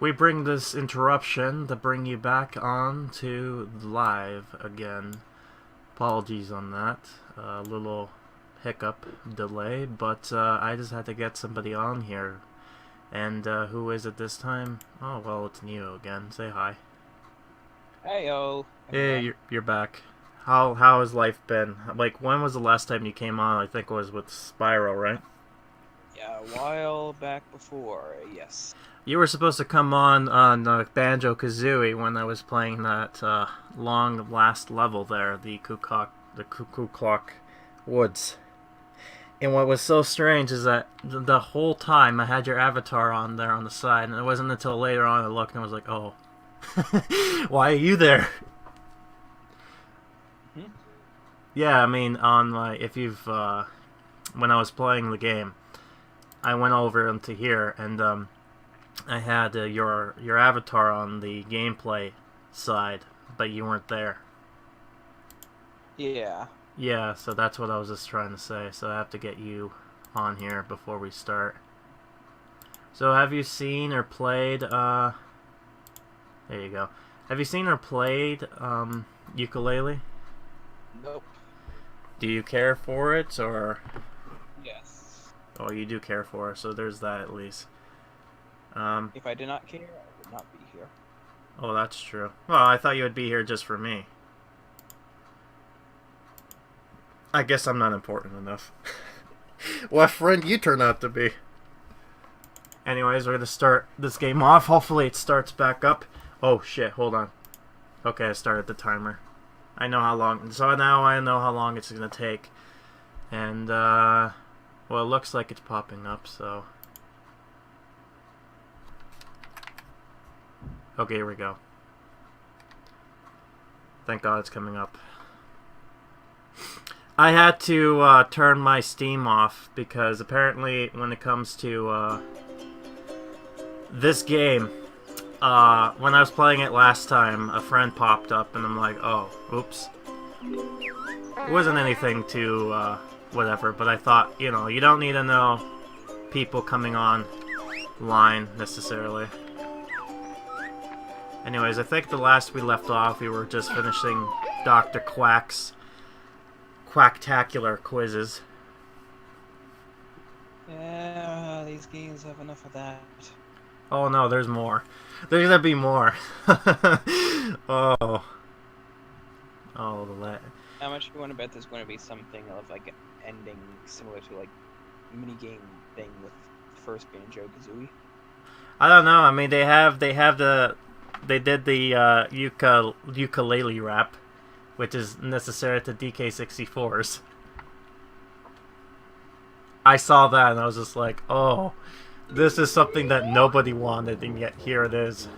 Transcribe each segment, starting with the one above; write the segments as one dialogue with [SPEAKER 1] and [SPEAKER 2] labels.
[SPEAKER 1] we bring this interruption to bring you back on to live again. Apologies on that. Little hiccup delay, but I just had to get somebody on here. And who is it this time? Oh, well, it's Neo again. Say hi.
[SPEAKER 2] Heyo.
[SPEAKER 1] Hey, you're back. How has life been? Like, when was the last time you came on? I think it was with Spyro, right?
[SPEAKER 2] Yeah, a while back before, yes.
[SPEAKER 1] You were supposed to come on Banjo-Kazooie when I was playing that long last level there, the Cuckoo Clock Woods. And what was so strange is that the whole time I had your avatar on there on the side, and it wasn't until later on I looked and I was like, oh, why are you there?
[SPEAKER 2] Hmm?
[SPEAKER 1] Yeah, I mean, on my, if you've, when I was playing the game, I went over into here, and I had your avatar on the gameplay side, but you weren't there.
[SPEAKER 2] Yeah.
[SPEAKER 1] Yeah, so that's what I was just trying to say. So I have to get you on here before we start. So have you seen or played, there you go. Have you seen or played Yooka-Laylee?
[SPEAKER 2] Nope.
[SPEAKER 1] Do you care for it, or?
[SPEAKER 2] Yes.
[SPEAKER 1] Oh, you do care for it, so there's that at least.
[SPEAKER 2] If I did not care, I would not be here.
[SPEAKER 1] Oh, that's true. Well, I thought you would be here just for me. I guess I'm not important enough. What friend you turn out to be. Anyways, we're gonna start this game off. Hopefully it starts back up. Oh shit, hold on. Okay, I started the timer. I know how long, so now I know how long it's gonna take. And, well, it looks like it's popping up, so. Okay, here we go. Thank God it's coming up. I had to turn my Steam off because apparently when it comes to this game, when I was playing it last time, a friend popped up and I'm like, oh, oops. It wasn't anything too, whatever, but I thought, you know, you don't need to know people coming online necessarily. Anyways, I think the last we left off, we were just finishing Dr. Quack's Quacktacular quizzes.
[SPEAKER 2] Yeah, these games have enough of that.
[SPEAKER 1] Oh no, there's more. There's gonna be more. Oh. Oh, the
[SPEAKER 2] How much do you want to bet there's going to be something of like an ending similar to like minigame thing with the first Banjo-Kazooie?
[SPEAKER 1] I don't know. I mean, they did the Yooka-Laylee rap, which is necessary to DK64s. I saw that and I was just like, oh, this is something that nobody wanted, and yet here it is.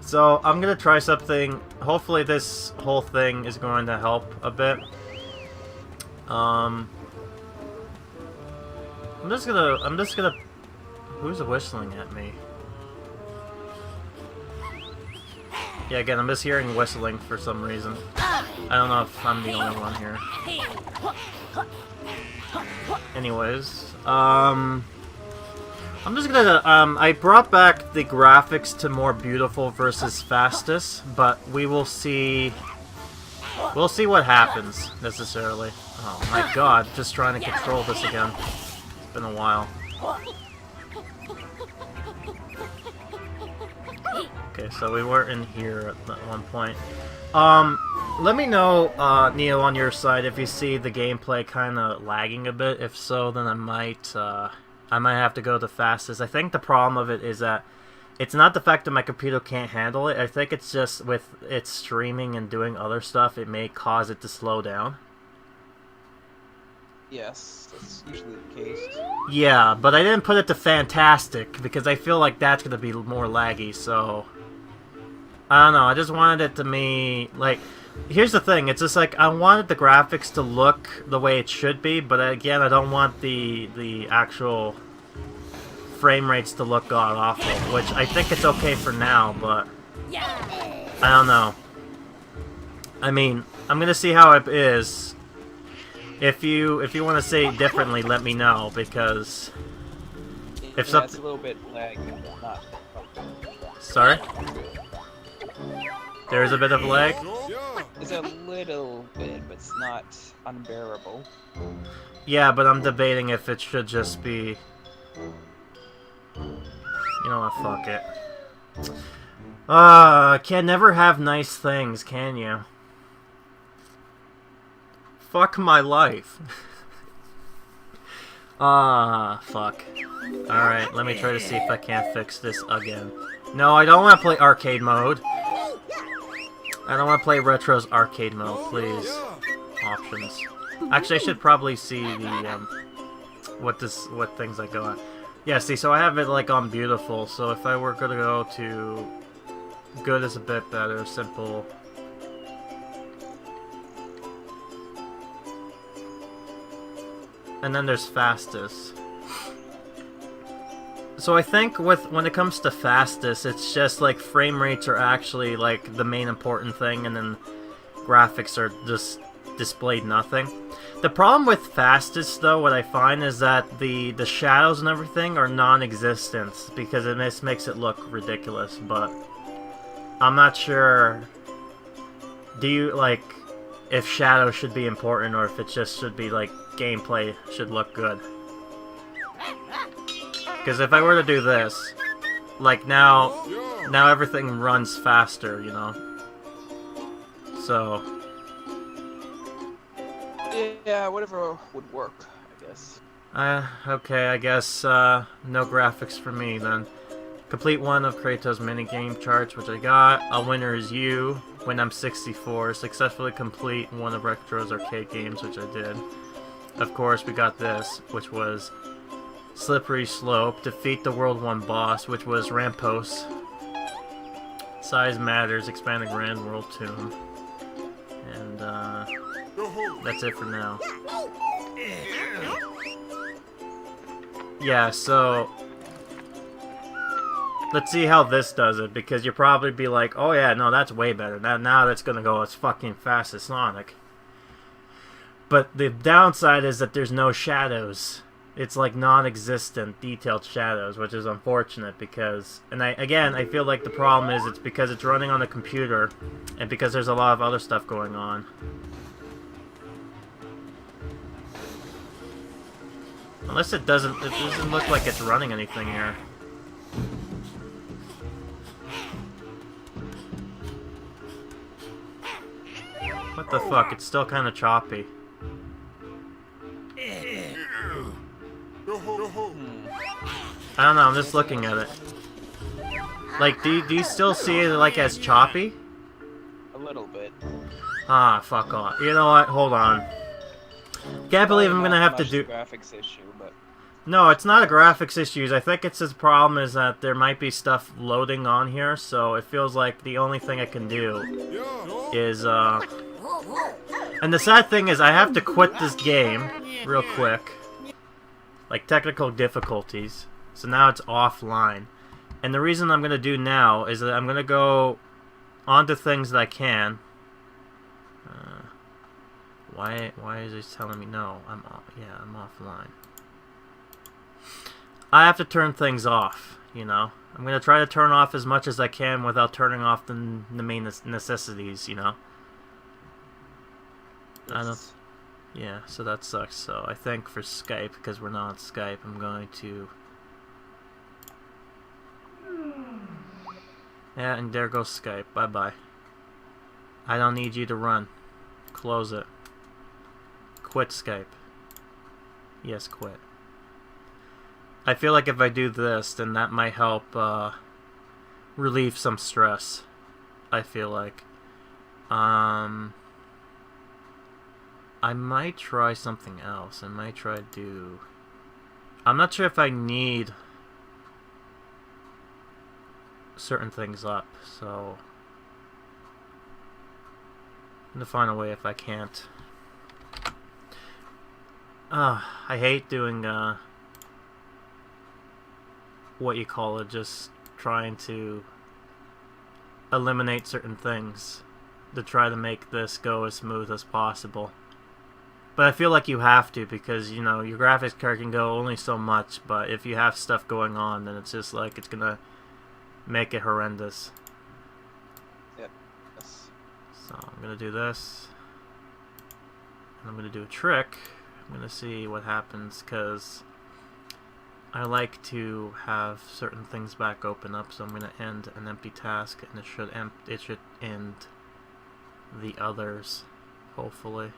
[SPEAKER 1] So I'm gonna try something. Hopefully this whole thing is going to help a bit. I'm just gonna who's whistling at me? Yeah, again, I'm just hearing whistling for some reason. I don't know if I'm the only one here. Anyways, I'm just gonna, I brought back the graphics to more beautiful versus fastest, but we will see, we'll see what happens, necessarily. Oh my god, just trying to control this again. It's been a while. Okay, so we were in here at one point. Let me know, Neo, on your side, if you see the gameplay kind of lagging a bit. If so, then I might have to go the fastest. I think the problem of it is that it's not the fact that my computer can't handle it. I think it's just with it streaming and doing other stuff, it may cause it to slow down.
[SPEAKER 2] Yes, that's usually the case.
[SPEAKER 1] Yeah, but I didn't put it to fantastic because I feel like that's going to be more laggy, so I don't know, I just wanted it to me, like, here's the thing, it's just like, I wanted the graphics to look the way it should be, but again, I don't want the actual frame rates to look god-awful, which I think it's okay for now, but I don't know. I mean, I'm gonna see how it is. If you want to say it differently, let me know, because If
[SPEAKER 2] Yeah,
[SPEAKER 1] some...
[SPEAKER 2] it's a little bit laggy, but not.
[SPEAKER 1] Sorry? There is a bit of lag?
[SPEAKER 2] It's a little bit, but it's not unbearable.
[SPEAKER 1] Yeah, but I'm debating if it should just be... You know what, fuck it. Can never have nice things, can you? Fuck my life. Fuck. Alright, let me try to see if I can't fix this again. No, I don't want to play arcade mode. I don't want to play Retro's arcade mode, please. Options. Actually, I should probably see the, what things I go on. Yeah, see, so I have it, like, on beautiful, so if I were gonna go to... Good is a bit better, simple... And then there's fastest. So I think when it comes to fastest, it's just like frame rates are actually like the main important thing, and then graphics are just displayed nothing. The problem with fastest, though, what I find is that the shadows and everything are non-existent because it just makes it look ridiculous. But I'm not sure. Do you like if shadows should be important or if it just should be like gameplay should look good? Because if I were to do this, like now everything runs faster, you know? So...
[SPEAKER 2] Yeah, whatever would work, I guess.
[SPEAKER 1] Okay, I guess, no graphics for me, then. Complete one of Kratos minigame charts, which I got. A winner is you, when I'm 64. Successfully complete one of Retro's arcade games, which I did. Of course, we got this, which was... Slippery Slope, defeat the World 1 boss, which was Rampos. Size Matters, expand the Grand World Tomb. And, that's it for now. Yeah, so... Let's see how this does it, because you'll probably be like, oh yeah, no, that's way better. Now that's gonna go as fucking fast as Sonic. But the downside is that there's no shadows. It's like non-existent detailed shadows, which is unfortunate because... And I feel like the problem is it's because it's running on a computer and because there's a lot of other stuff going on. Unless it doesn't look like it's running anything here. What the fuck? It's still kind of choppy. I don't know, I'm just looking at it. Like, do you still see it, like, as choppy?
[SPEAKER 2] A little bit.
[SPEAKER 1] Ah, fuck off. You know what? Hold on. Can't believe I'm gonna have to do...
[SPEAKER 2] graphics issue, but...
[SPEAKER 1] No, it's not a graphics issue. I think it's his problem is that there might be stuff loading on here, so it feels like the only thing I can do is, And the sad thing is I have to quit this game real quick. Like, technical difficulties. So now it's offline. And the reason I'm going to do now is that I'm going to go onto things that I can. Why is it telling me no? I'm offline. I have to turn things off, you know? I'm going to try to turn off as much as I can without turning off the main necessities, you know? Yeah, so that sucks. So I think for Skype, because we're not on Skype, I'm going to... Yeah, and there goes Skype. Bye-bye. I don't need you to run. Close it. Quit Skype. Yes, quit. I feel like if I do this, then that might help relieve some stress. I feel like. I might try something else. I might try to do... I'm not sure if I need certain things up, so I'm gonna find a way if I can't. I hate doing what you call it, just trying to eliminate certain things to try to make this go as smooth as possible. But I feel like you have to because, you know, your graphics card can go only so much, but if you have stuff going on, then it's just like it's gonna make it horrendous.
[SPEAKER 2] Yep. Yes.
[SPEAKER 1] So I'm gonna do this. And I'm gonna do a trick. I'm gonna see what happens because I like to have certain things back open up, so I'm gonna end an empty task and it should end the others, hopefully.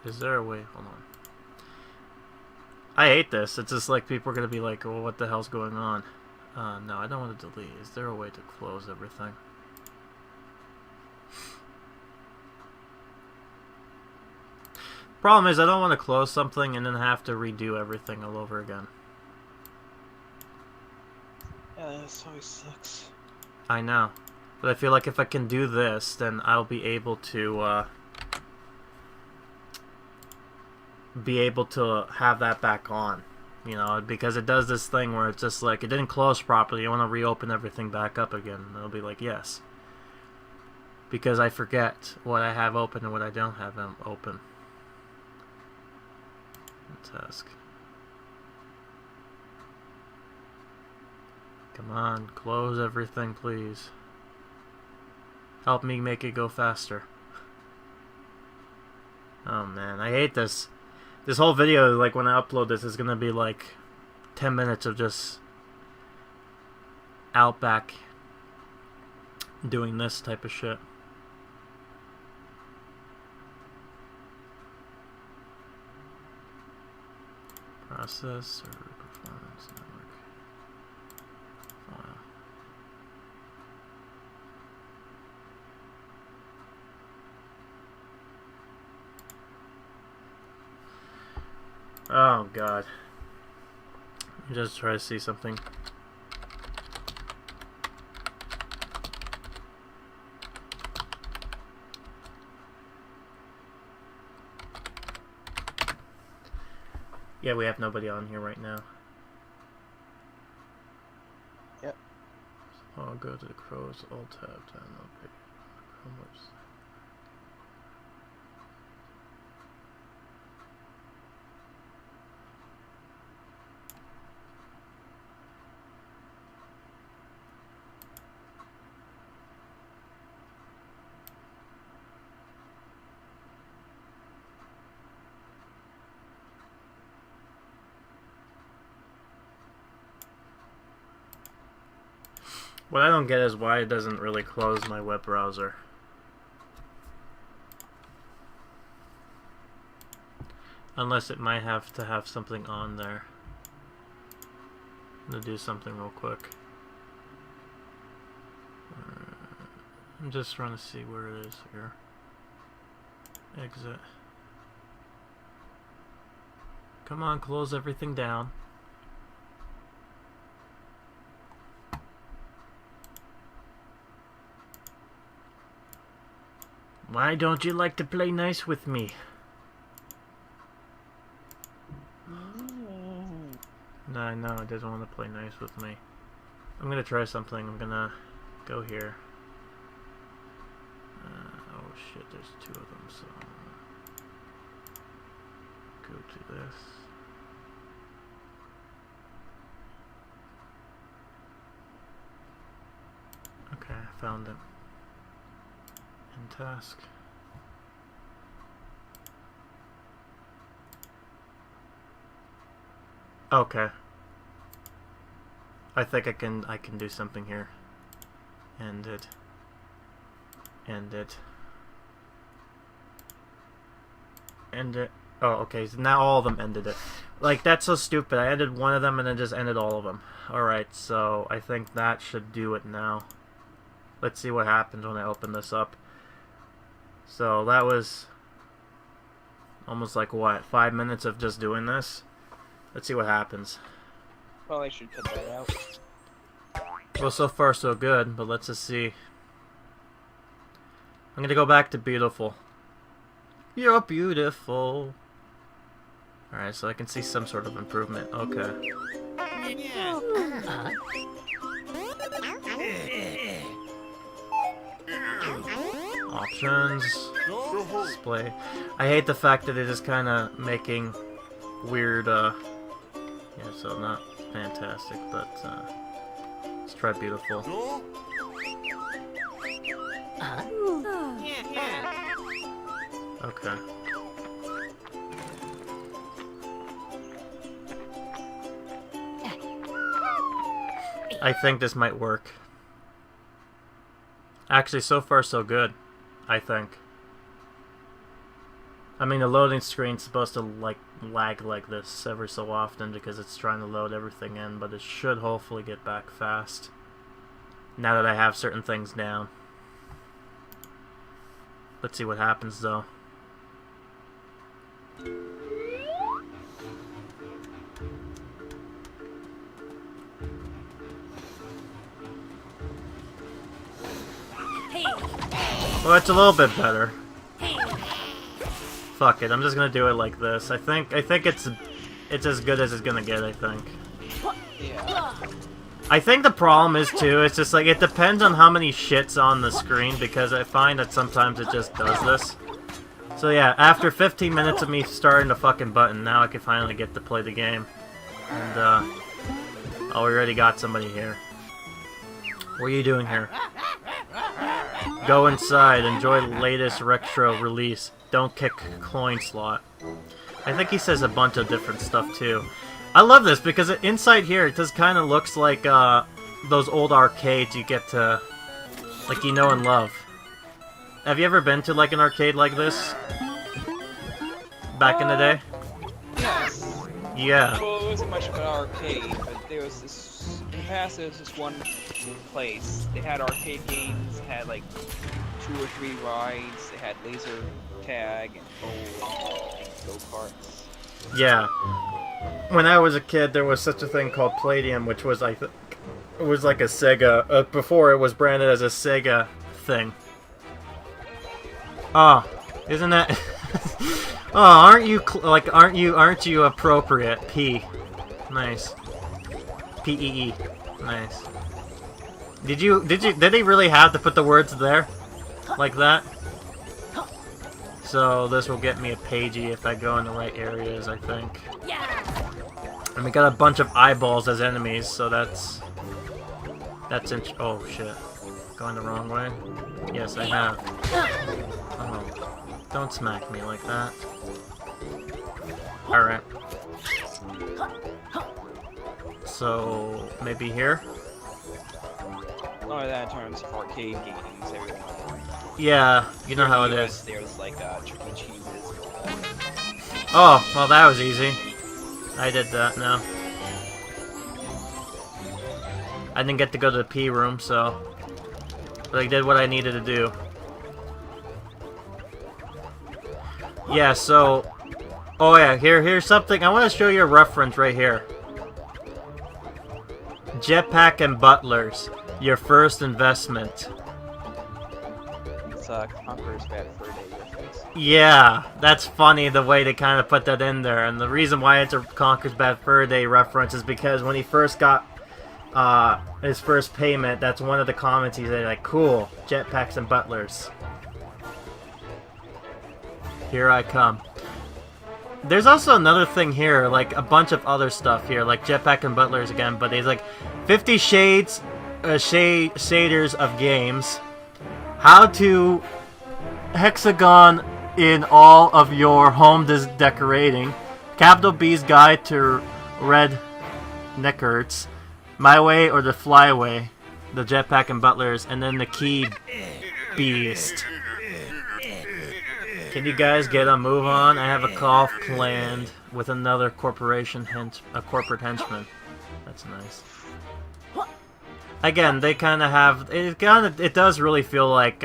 [SPEAKER 1] Is there a way? Hold on. I hate this. It's just like people are going to be like, well, what the hell's going on? No, I don't want to delete. Is there a way to close everything? Problem is, I don't want to close something and then have to redo everything all over again.
[SPEAKER 2] Yeah, this always sucks.
[SPEAKER 1] I know. But I feel like if I can do this, then I'll be able to have that back on, you know, because it does this thing where it's just like it didn't close properly. You want to reopen everything back up again. And it'll be like yes, because I forget what I have open and what I don't have open. Task. Come on, close everything, please. Help me make it go faster. Oh man, I hate this. This whole video, like when I upload this, is gonna be like 10 minutes of just Outback doing this type of shit. Process or performance network file. Oh god. Just try to see something. Yeah, we have nobody on here right now.
[SPEAKER 2] Yep.
[SPEAKER 1] So I'll go to the Crows, Alt Tab, download page. Chrome website. What I don't get is why it doesn't really close my web browser. Unless it might have to have something on there. I'm gonna do something real quick. I'm just trying to see where it is here. Exit. Come on, close everything down. Why don't you like to play nice with me? No, I know it doesn't want to play nice with me. I'm gonna try something. I'm gonna go here. Oh shit, there's two of them, so go to this. Okay, I found it. In task. Okay. I think I can do something here. End it. End it. End it. Oh, okay. So now all of them ended it. Like, that's so stupid. I ended one of them and then just ended all of them. Alright, so I think that should do it now. Let's see what happens when I open this up. So that was almost like, what, 5 minutes of just doing this? Let's see what happens.
[SPEAKER 2] Well, I should cut that out.
[SPEAKER 1] Well, so far so good, but let's just see. I'm gonna go back to beautiful. You're beautiful. Alright, so I can see some sort of improvement. Okay. Options. Display. I hate the fact that it is kind of making weird, yeah, so not fantastic, but, let's try beautiful. Okay. I think this might work. Actually, so far so good, I think. I mean, the loading screen's supposed to like lag like this every so often because it's trying to load everything in, but it should hopefully get back fast now that I have certain things down. Let's see what happens though. Well, it's a little bit better. Fuck it, I'm just gonna do it like this. I think it's as good as it's gonna get, I think.
[SPEAKER 2] Yeah.
[SPEAKER 1] I think the problem is too, it's just like it depends on how many shit's on the screen because I find that sometimes it just does this. So yeah, after 15 minutes of me starting the fucking button, now I can finally get to play the game. And oh, we already got somebody here. What are you doing here? Go inside, enjoy the latest retro release. Don't kick coin slot. I think he says a bunch of different stuff too. I love this because inside here it just kind of looks like those old arcades you get to, like, you know and love. Have you ever been to like an arcade like this? Back in the day?
[SPEAKER 2] Yes.
[SPEAKER 1] Yeah.
[SPEAKER 2] Well, it wasn't much of an arcade, but there was this. In the past, there was this one place. They had arcade games. They had like 2 or 3 rides. They had laser tag and bowling and go-karts.
[SPEAKER 1] Yeah. When I was a kid, there was such a thing called Palladium, which was, I think, it was like a Sega. Before it was branded as a Sega thing. Oh, isn't that? Oh, aren't you appropriate? P. Nice. P-E-E. Nice. Did he really have to put the words there? Like that? So this will get me a pagey if I go in the right areas, I think. And we got a bunch of eyeballs as enemies, so that's oh shit. Going the wrong way? Yes, I have. Oh. Don't smack me like that. Alright. So, maybe here?
[SPEAKER 2] Oh, that in terms of arcade games, everyone.
[SPEAKER 1] Yeah, you know how it is.
[SPEAKER 2] There's like Chuck E. Cheese's.
[SPEAKER 1] Oh, well that was easy. I did that now. I didn't get to go to the P room, so... But I did what I needed to do. Yeah, so... Oh yeah, here's something. I want to show you a reference right here. Jetpack and Butlers. Your first investment.
[SPEAKER 2] It's Conqueror's Bad Fur Day reference.
[SPEAKER 1] Yeah, that's funny the way they kind of put that in there. And the reason why it's a Conqueror's Bad Fur Day reference is because when he first got his first payment, that's one of the comments he said, like, cool, jetpacks and butlers. Here I come. There's also another thing here, like a bunch of other stuff here, like jetpack and butlers again, but he's like 50 shades, shaders of games, how to hexagon in all of your home decorating, capital B's guide to red neckards, my way or the flyway, the jetpack and butlers, and then the key beast. Can you guys get a move on? I have a call planned with another corporate henchman. That's nice. Again, they kind of have it does really feel like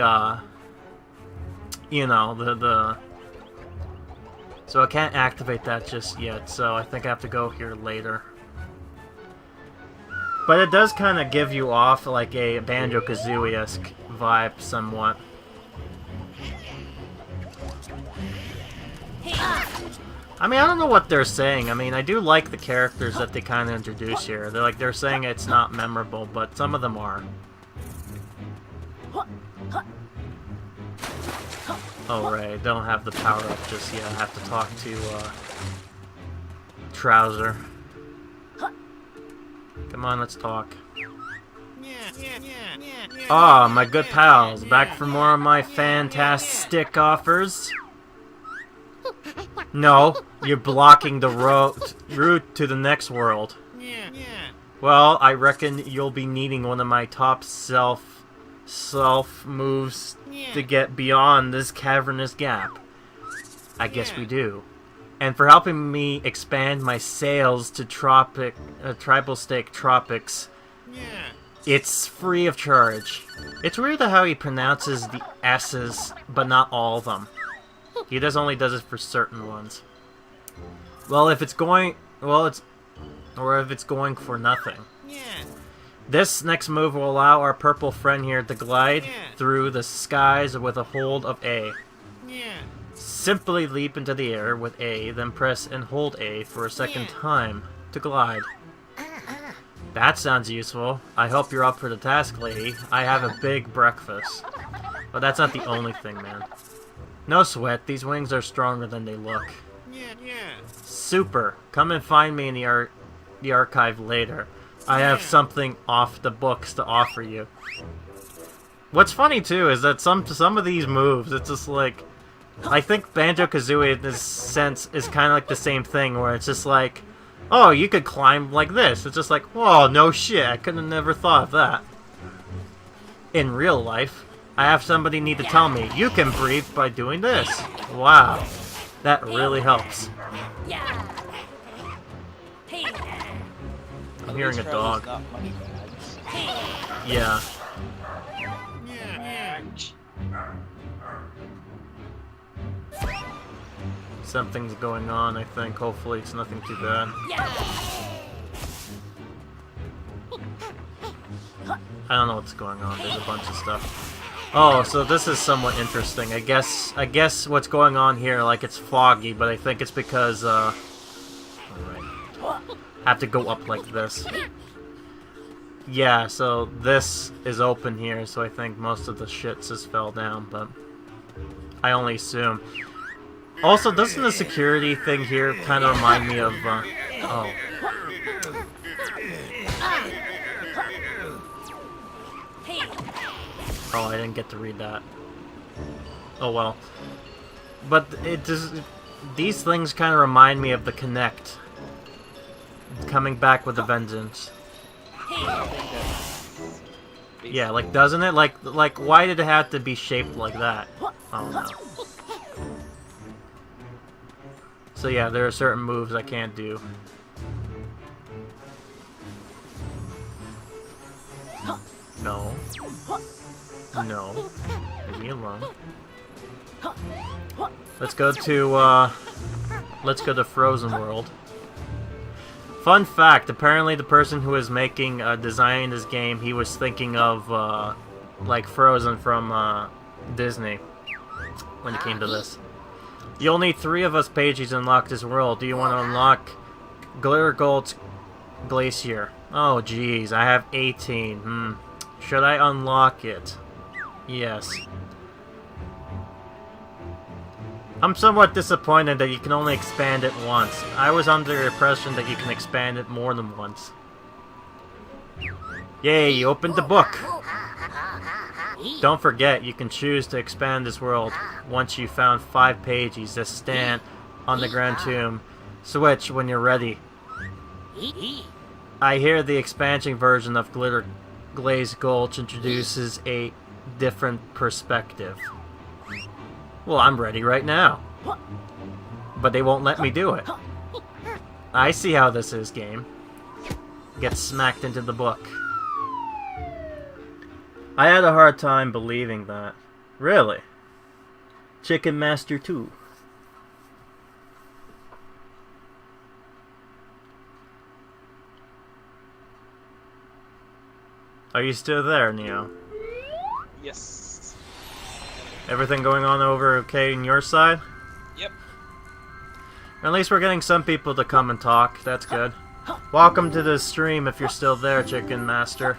[SPEAKER 1] you know, the so I can't activate that just yet, so I think I have to go here later. But it does kind of give you off like a Banjo-Kazooie-esque vibe somewhat. I mean, I don't know what they're saying. I mean, I do like the characters that they kind of introduce here. They're saying it's not memorable, but some of them are. Oh, right. Don't have the power-up just yet. I have to talk to, Trouser. Come on, let's talk. Ah, my good pals. Back for more of my fantastic offers? No, you're blocking the route to the next world. Well, I reckon you'll be needing one of my top self moves to get beyond this cavernous gap. I guess we do. And for helping me expand my sails to tribal stake tropics, it's free of charge. It's weird how he pronounces the S's, but not all of them. He only does it for certain ones. Well, if it's going for nothing. This next move will allow our purple friend here to glide through the skies with a hold of A. Simply leap into the air with A, then press and hold A for a second time to glide. That sounds useful. I hope you're up for the task, lady. I have a big breakfast. But that's not the only thing, man. No sweat, these wings are stronger than they look. Super. Come and find me in the archive later. I have something off the books to offer you. What's funny too is that some of these moves, it's just like, I think Banjo-Kazooie in this sense is kind of like the same thing, where it's just like, oh, you could climb like this. It's just like, whoa, no shit, I could have never thought of that. In real life, I have somebody need to tell me, you can breathe by doing this. Wow, that really helps. I'm hearing a dog. Yeah. Something's going on, I think. Hopefully it's nothing too bad. I don't know what's going on. There's a bunch of stuff. Oh, so this is somewhat interesting. I guess what's going on here, like, it's foggy, but I think it's because, alright. I have to go up like this. Yeah, so this is open here, so I think most of the shit just fell down, but I only assume. Also, doesn't the security thing here kind of remind me of, oh. Oh, I didn't get to read that. Oh well. But it just, these things kind of remind me of the Kinect. Coming back with a vengeance. Yeah, like, doesn't it? Like, why did it have to be shaped like that? I don't know. So yeah, there are certain moves I can't do. No. No. Leave me alone. Let's go to Frozen World. Fun fact, apparently the person who was designing this game, he was thinking of, like, Frozen from, Disney, when it came to this. You'll need 3 of us pages to unlock this world. Do you want to unlock GlitterGlaze Glacier? Oh, jeez, I have 18. Should I unlock it? Yes. I'm somewhat disappointed that you can only expand it once. I was under the impression that you can expand it more than once. Yay, you opened the book! Don't forget, you can choose to expand this world once you've found 5 pages that stand on the Grand Tomb. Switch when you're ready. I hear the expansion version of GlitterGlaze Gulch introduces a different perspective. Well, I'm ready right now. But they won't let me do it. I see how this is, game. Get smacked into the book. I had a hard time believing that. Really? Chicken Master 2. Are you still there, Neo?
[SPEAKER 2] Yes.
[SPEAKER 1] Everything going on over okay on your side?
[SPEAKER 2] Yep.
[SPEAKER 1] At least we're getting some people to come and talk. That's good. Welcome to the stream if you're still there, Chicken Master.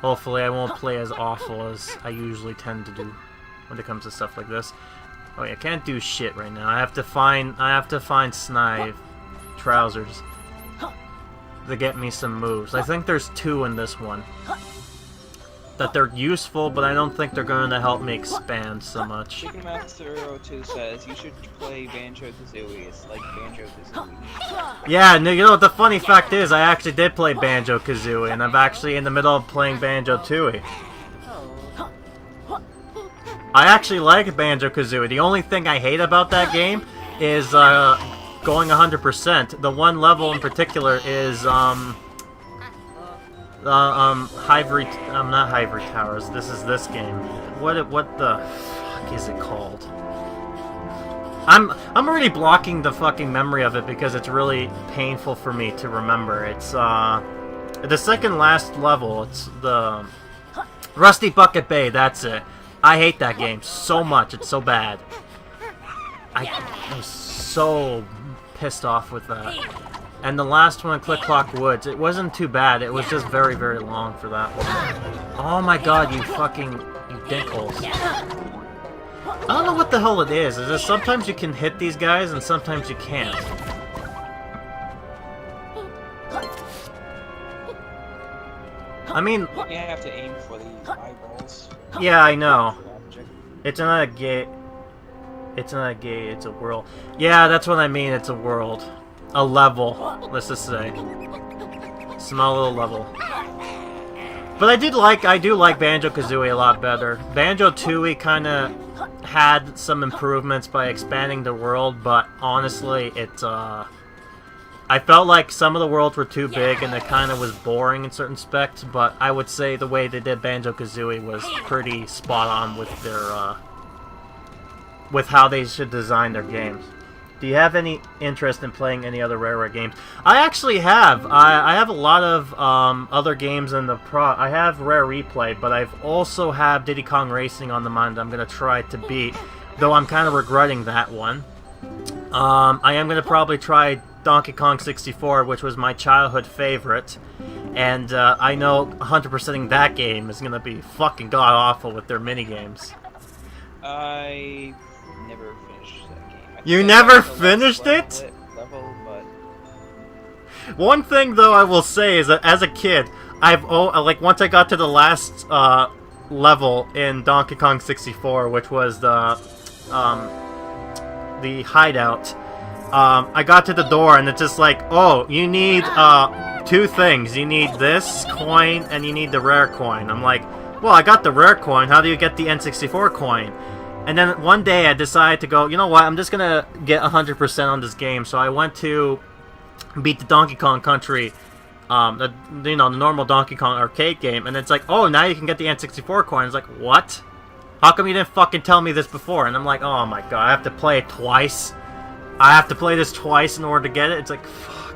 [SPEAKER 1] Hopefully I won't play as awful as I usually tend to do when it comes to stuff like this. Oh yeah, I can't do shit right now. I have to find Snive trousers to get me some moves. I think there's 2 in this one. That they're useful, but I don't think they're going to help me expand so much.
[SPEAKER 2] Chicken Master 02 says you should play Banjo-Kazooie. It's like Banjo-Kazooie.
[SPEAKER 1] Yeah, no, you know what the funny fact is, I actually did play Banjo-Kazooie, and I'm actually in the middle of playing Banjo-Tooie. I actually like Banjo-Kazooie. The only thing I hate about that game is going 100%. The one level in particular is not Ivory Towers. This is this game. What the fuck is it called? I'm already blocking the fucking memory of it because it's really painful for me to remember. It's the second last level. It's the Rusty Bucket Bay. That's it. I hate that game so much. It's so bad. I was so pissed off with that. And the last one, Click Clock Woods, it wasn't too bad. It was just very, very long for that one. Oh my god, you dinkholes. I don't know what the hell it is. It's just sometimes you can hit these guys and sometimes you can't. I mean...
[SPEAKER 2] You have to aim for the eyeballs.
[SPEAKER 1] Yeah, I know. It's not a gate. It's not a gate, it's a world. Yeah, that's what I mean, it's a world. A level, let's just say. Small little level. But I do like Banjo-Kazooie a lot better. Banjo-Tooie kinda had some improvements by expanding the world, but honestly, I felt like some of the worlds were too big and it kinda was boring in certain aspects, but I would say the way they did Banjo-Kazooie was pretty spot on with their, with how they should design their games. Do you have any interest in playing any other Rareware games? I actually have. I have a lot of other games in the I have Rare Replay, but I've also have Diddy Kong Racing on the mind I'm going to try to beat, though I'm kind of regretting that one. I am going to probably try Donkey Kong 64, which was my childhood favorite, and I know 100%ing that game is going to be fucking god-awful with their minigames.
[SPEAKER 2] I never finished that game.
[SPEAKER 1] You never finished it?
[SPEAKER 2] Level, but...
[SPEAKER 1] One thing, though, I will say is that as a kid, like once I got to the last level in Donkey Kong 64, which was the hideout, I got to the door and it's just like, oh, you need 2 things. You need this coin and you need the rare coin. I'm like, well, I got the rare coin. How do you get the N64 coin? And then one day I decided to go, you know what, I'm just gonna get 100% on this game. So I went to beat the Donkey Kong Country, the normal Donkey Kong arcade game, and it's like, oh, now you can get the N64 coin. It's like, what? How come you didn't fucking tell me this before? And I'm like, oh my god, I have to play it twice? I have to play this twice in order to get it? It's like, fuck.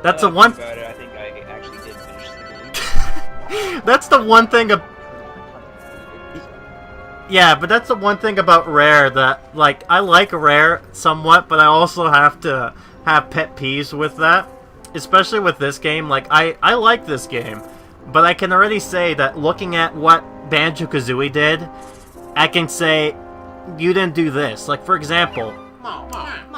[SPEAKER 1] That's the one...
[SPEAKER 2] About it, I think I actually did finish the game.
[SPEAKER 1] That's the one thing... Yeah, but that's the one thing about Rare that, like, I like Rare somewhat, but I also have to have pet peeves with that. Especially with this game. Like, I like this game, but I can already say that looking at what Banjo-Kazooie did, I can say, you didn't do this. Like, for example,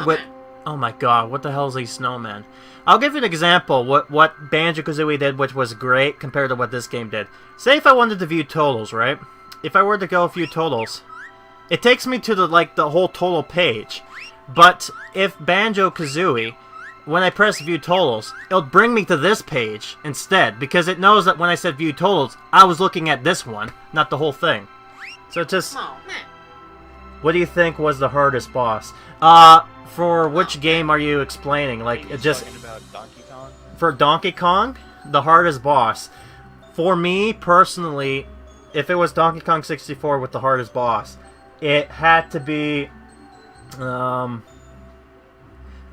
[SPEAKER 1] with... Oh my god, what the hell is a snowman? I'll give you an example what Banjo-Kazooie did, which was great, compared to what this game did. Say if I wanted to view totals, right? If I were to go view totals, it takes me to the whole total page. But if Banjo-Kazooie, when I press view totals, it'll bring me to this page instead, because it knows that when I said view totals, I was looking at this one, not the whole thing. So just... What do you think was the hardest boss? For which game are you explaining? Like, just...
[SPEAKER 2] talking about Donkey Kong?
[SPEAKER 1] For Donkey Kong, the hardest boss. For me, personally... If it was Donkey Kong 64 with the hardest boss, it had to be, I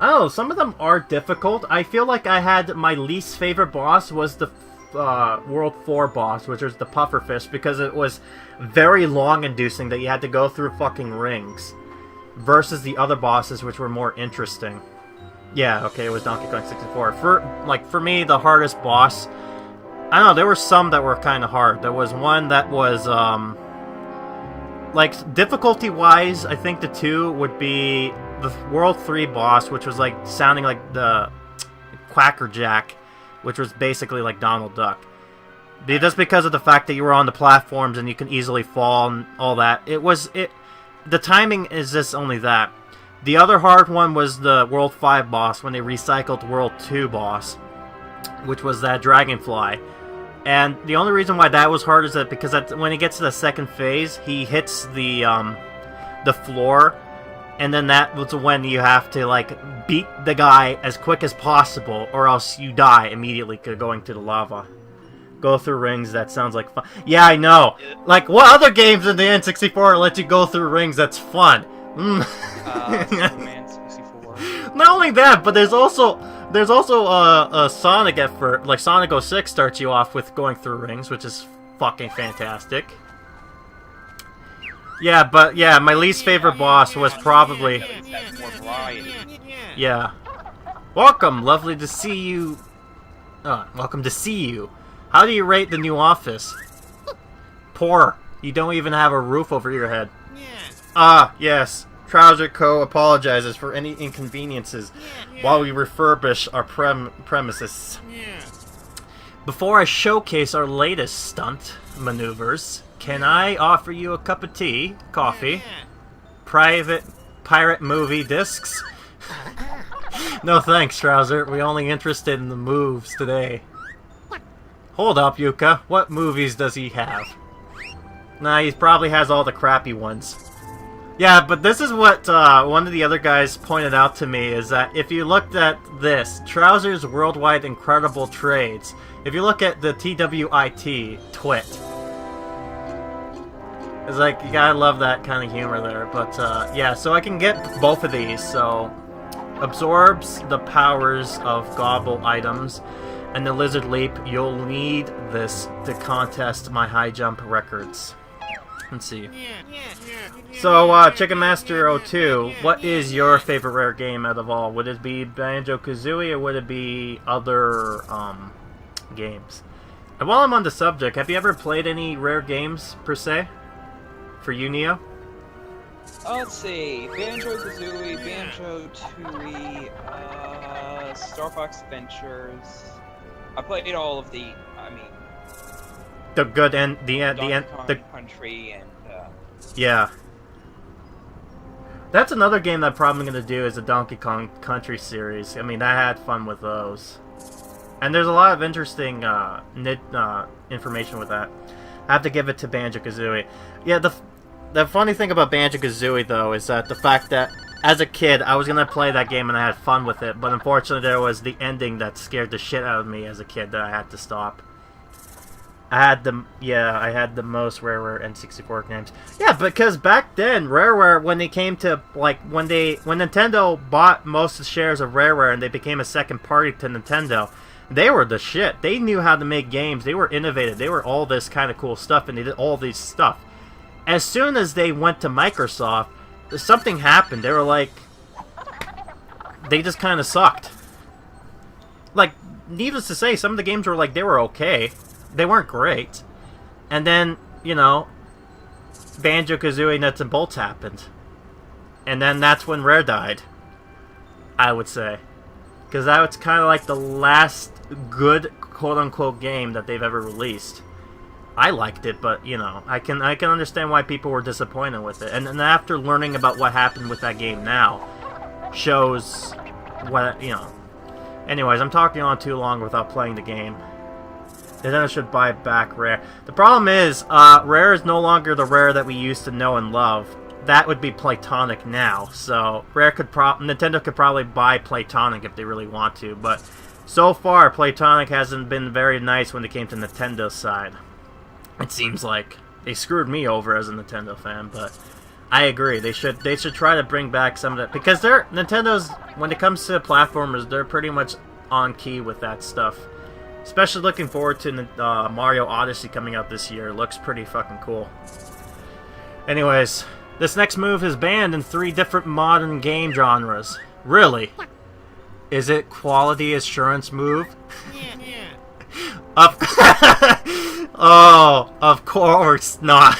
[SPEAKER 1] don't know, some of them are difficult. I feel like I had my least favorite boss was the World 4 boss, which was the pufferfish, because it was very long-inducing that you had to go through fucking rings, versus the other bosses, which were more interesting. Yeah, okay, it was Donkey Kong 64. For me, the hardest boss, I don't know, there were some that were kind of hard. There was one that was, like, difficulty-wise, I think the two would be the World 3 boss, which was, like, sounding like the Quacker Jack, which was basically like Donald Duck. Just because of the fact that you were on the platforms and you can easily fall and all that. The timing is just only that. The other hard one was the World 5 boss, when they recycled World 2 boss, which was that Dragonfly. And the only reason why that was hard is that because when he gets to the second phase, he hits the floor, and then that was when you have to, like, beat the guy as quick as possible, or else you die immediately going to the lava. Go through rings, that sounds like fun. Yeah, I know! Like, what other games in the N64 let you go through rings that's fun?
[SPEAKER 2] Superman 64.
[SPEAKER 1] Not only that, but there's also a Sonic effort. Like, Sonic 06 starts you off with going through rings, which is fucking fantastic. Yeah, but yeah, my least favorite boss was probably... Yeah. Welcome, lovely to see you. Welcome to see you. How do you rate the new office? Poor. You don't even have a roof over your head. Yes. Trouser Co. apologizes for any inconveniences while we refurbish our premises. Before I showcase our latest stunt maneuvers, can I offer you a cup of tea, coffee, pirate movie discs? No thanks, Trouser. We're only interested in the moves today. Hold up, Yuka. What movies does he have? Nah, he probably has all the crappy ones. Yeah, but this is what one of the other guys pointed out to me, is that if you looked at this, Trouser's Worldwide Incredible Trades, if you look at the TWIT, twit, it's like, you gotta love that kind of humor there. But, yeah, so I can get both of these, so... Absorbs the powers of gobble items, and the Lizard Leap. You'll need this to contest my high jump records. Let's see. So, Chicken Master 02, what is your favorite rare game out of all? Would it be Banjo-Kazooie, or would it be other, games? And while I'm on the subject, have you ever played any rare games, per se? For you, Neo?
[SPEAKER 2] Let's see. Banjo-Kazooie, Banjo-Tooie, Star Fox Adventures. I played all of the,
[SPEAKER 1] the good and the
[SPEAKER 2] Country and
[SPEAKER 1] yeah. That's another game that I'm probably gonna do, is the Donkey Kong Country series. I mean, I had fun with those, and there's a lot of interesting information with that. I have to give it to Banjo-Kazooie. Yeah, the funny thing about Banjo-Kazooie, though, is that the fact that as a kid I was gonna play that game and I had fun with it, but unfortunately there was the ending that scared the shit out of me as a kid that I had to stop. I had the most Rareware N64 games. Yeah, because back then, Rareware, when they came to, like, when Nintendo bought most of the shares of Rareware and they became a second party to Nintendo, they were the shit. They knew how to make games. They were innovative. They were all this kind of cool stuff, and they did all these stuff. As soon as they went to Microsoft, something happened. They were like... They just kind of sucked. Like, needless to say, some of the games were like, they were okay. They weren't great. And then, you know, Banjo-Kazooie Nuts and Bolts happened. And then that's when Rare died, I would say. Because that was kind of like the last good, quote-unquote, game that they've ever released. I liked it, but, you know, I can understand why people were disappointed with it. And after learning about what happened with that game now, shows what, you know. Anyways, I'm talking on too long without playing the game. And then I should buy back Rare. The problem is, Rare is no longer the Rare that we used to know and love. That would be Playtonic now. So Nintendo could probably buy Playtonic if they really want to. But so far, Playtonic hasn't been very nice when it came to Nintendo's side. It seems like they screwed me over as a Nintendo fan, but I agree. They should try to bring back some of that, because Nintendo's, when it comes to platformers, they're pretty much on key with that stuff. Especially looking forward to Mario Odyssey coming out this year. It looks pretty fucking cool. Anyways, this next move is banned in 3 different modern game genres. Really? Is it quality assurance move? Oh, of course not.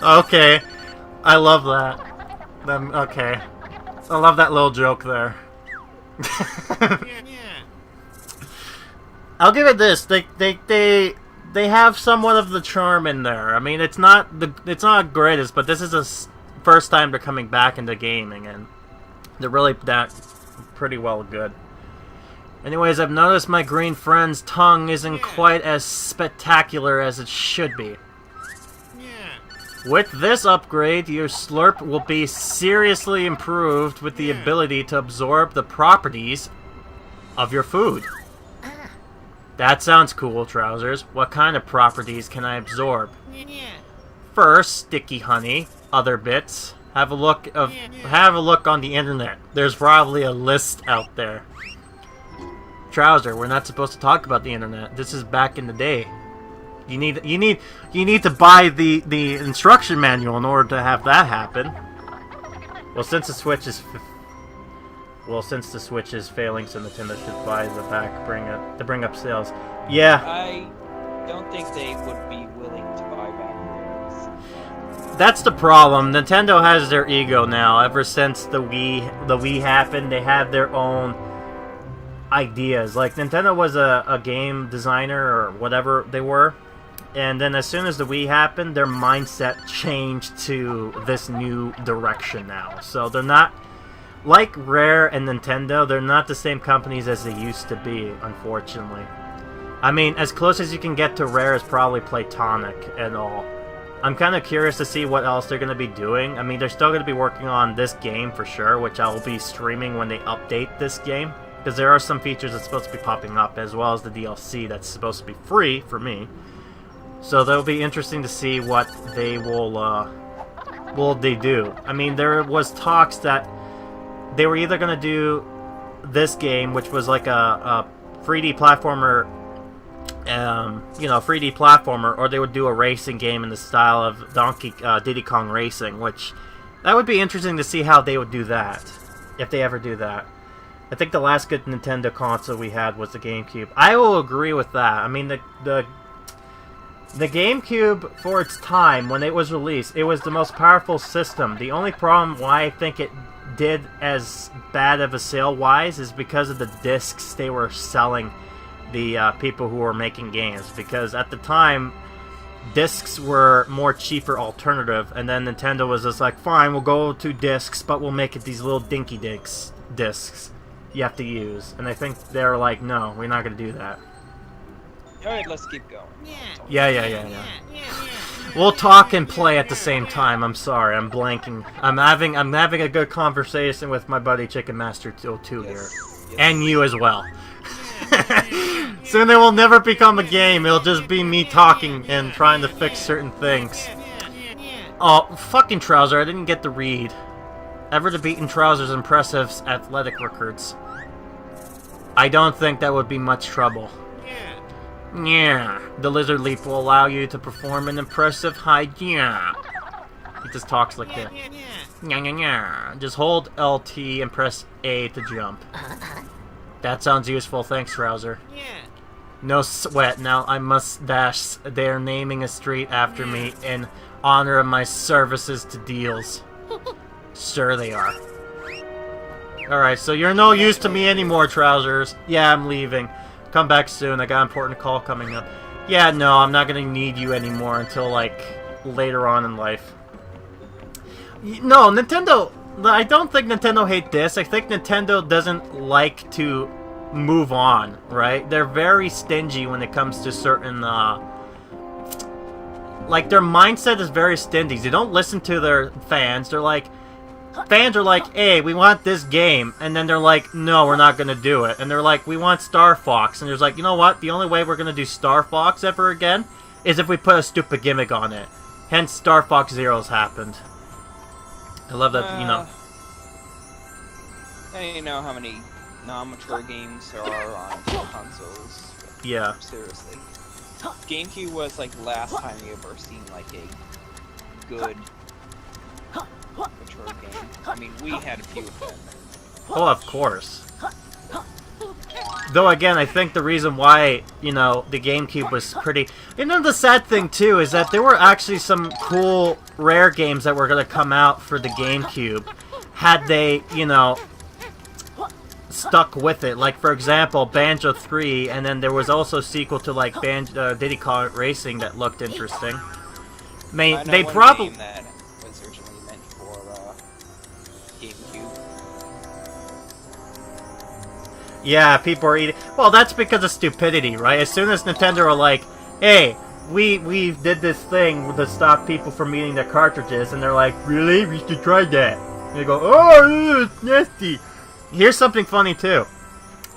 [SPEAKER 1] Okay, I love that. Okay, I love that little joke there. I'll give it this. They have somewhat of the charm in there. I mean, it's not greatest, but this is the first time they're coming back into gaming, and they're really pretty well good. Anyways, I've noticed my green friend's tongue isn't quite as spectacular as it should be. With this upgrade, your slurp will be seriously improved with the ability to absorb the properties of your food. That sounds cool, Trousers. What kind of properties can I absorb? First, sticky honey, other bits. Have a look on the internet. There's probably a list out there. Trouser, we're not supposed to talk about the internet. This is back in the day. You need to buy the instruction manual in order to have that happen. Well, since the Switch is failing, so Nintendo should buy the back to bring up sales. Yeah.
[SPEAKER 2] I don't think they would be willing to buy back.
[SPEAKER 1] That's the problem. Nintendo has their ego now. Ever since the Wii happened, they have their own ideas. Like, Nintendo was a game designer or whatever they were, and then as soon as the Wii happened, their mindset changed to this new direction now. So they're not like Rare and Nintendo. They're not the same companies as they used to be, unfortunately. I mean, as close as you can get to Rare is probably Playtonic and all. I'm kind of curious to see what else they're going to be doing. I mean, they're still going to be working on this game for sure, which I will be streaming when they update this game. Because there are some features that's supposed to be popping up, as well as the DLC that's supposed to be free for me. So that'll be interesting to see what they will do. I mean, there was talks that they were either going to do this game, which was like a 3D platformer, 3D platformer, or they would do a racing game in the style of Diddy Kong Racing, which that would be interesting to see how they would do that, if they ever do that. I think the last good Nintendo console we had was the GameCube. I will agree with that. I mean, the GameCube, for its time, when it was released, it was the most powerful system. The only problem why I think it did as bad of a sale-wise is because of the discs they were selling the people who were making games. Because at the time, discs were more cheaper alternative, and then Nintendo was just like, fine, we'll go to discs, but we'll make it these little dinky discs you have to use. And I think they're like, no, we're not going to do that.
[SPEAKER 2] Alright, let's keep going.
[SPEAKER 1] Yeah. We'll talk and play at the same time. I'm sorry, I'm blanking. I'm having a good conversation with my buddy Chicken Master 2 here.
[SPEAKER 2] Yes.
[SPEAKER 1] And you as well. Soon it will never become a game, it'll just be me talking and trying to fix certain things. Oh, fucking Trouser, I didn't get to read. Ever to beaten Trouser's impressive athletic records. I don't think that would be much trouble. Yeah, the lizard leap will allow you to perform an impressive high jump. He just talks like that. Just hold LT and press A to jump. That sounds useful, thanks, Trouser. No sweat, now I must dash. They're naming a street after me in honor of my services to deals. Sure they are. Alright, so you're no use to me anymore, Trousers. Yeah, I'm leaving. Come back soon, I got an important call coming up. Yeah, no, I'm not gonna need you anymore until, like, later on in life. No, Nintendo... I don't think Nintendo hate this. I think Nintendo doesn't like to move on, right? They're very stingy when it comes to certain, like, their mindset is very stingy. They don't listen to their fans. They're like... Fans are like, hey, we want this game. And then they're like, no, we're not going to do it. And they're like, we want Star Fox. And there's like, you know what? The only way we're going to do Star Fox ever again is if we put a stupid gimmick on it. Hence, Star Fox Zeroes happened. I love that, you know.
[SPEAKER 2] I don't know how many non-mature games there are on consoles.
[SPEAKER 1] Yeah.
[SPEAKER 2] Seriously. GameCube was like the last time you ever seen like a good mature game. I mean, we had a few of them.
[SPEAKER 1] Oh, of course. Though again, I think the reason why, you know, the GameCube was pretty... You know, the sad thing, too, is that there were actually some cool, rare games that were going to come out for the GameCube had they, you know, stuck with it. Like, for example, Banjo 3, and then there was also a sequel to, like, Diddy Kong Racing that looked interesting. I mean,
[SPEAKER 2] I know
[SPEAKER 1] they
[SPEAKER 2] one
[SPEAKER 1] probably...
[SPEAKER 2] game that was originally meant for GameCube.
[SPEAKER 1] Yeah, people are eating... Well, that's because of stupidity, right? As soon as Nintendo are like, hey, we did this thing to stop people from eating their cartridges, and they're like, really? We should try that. And they go, oh, it's nasty. Here's something funny, too.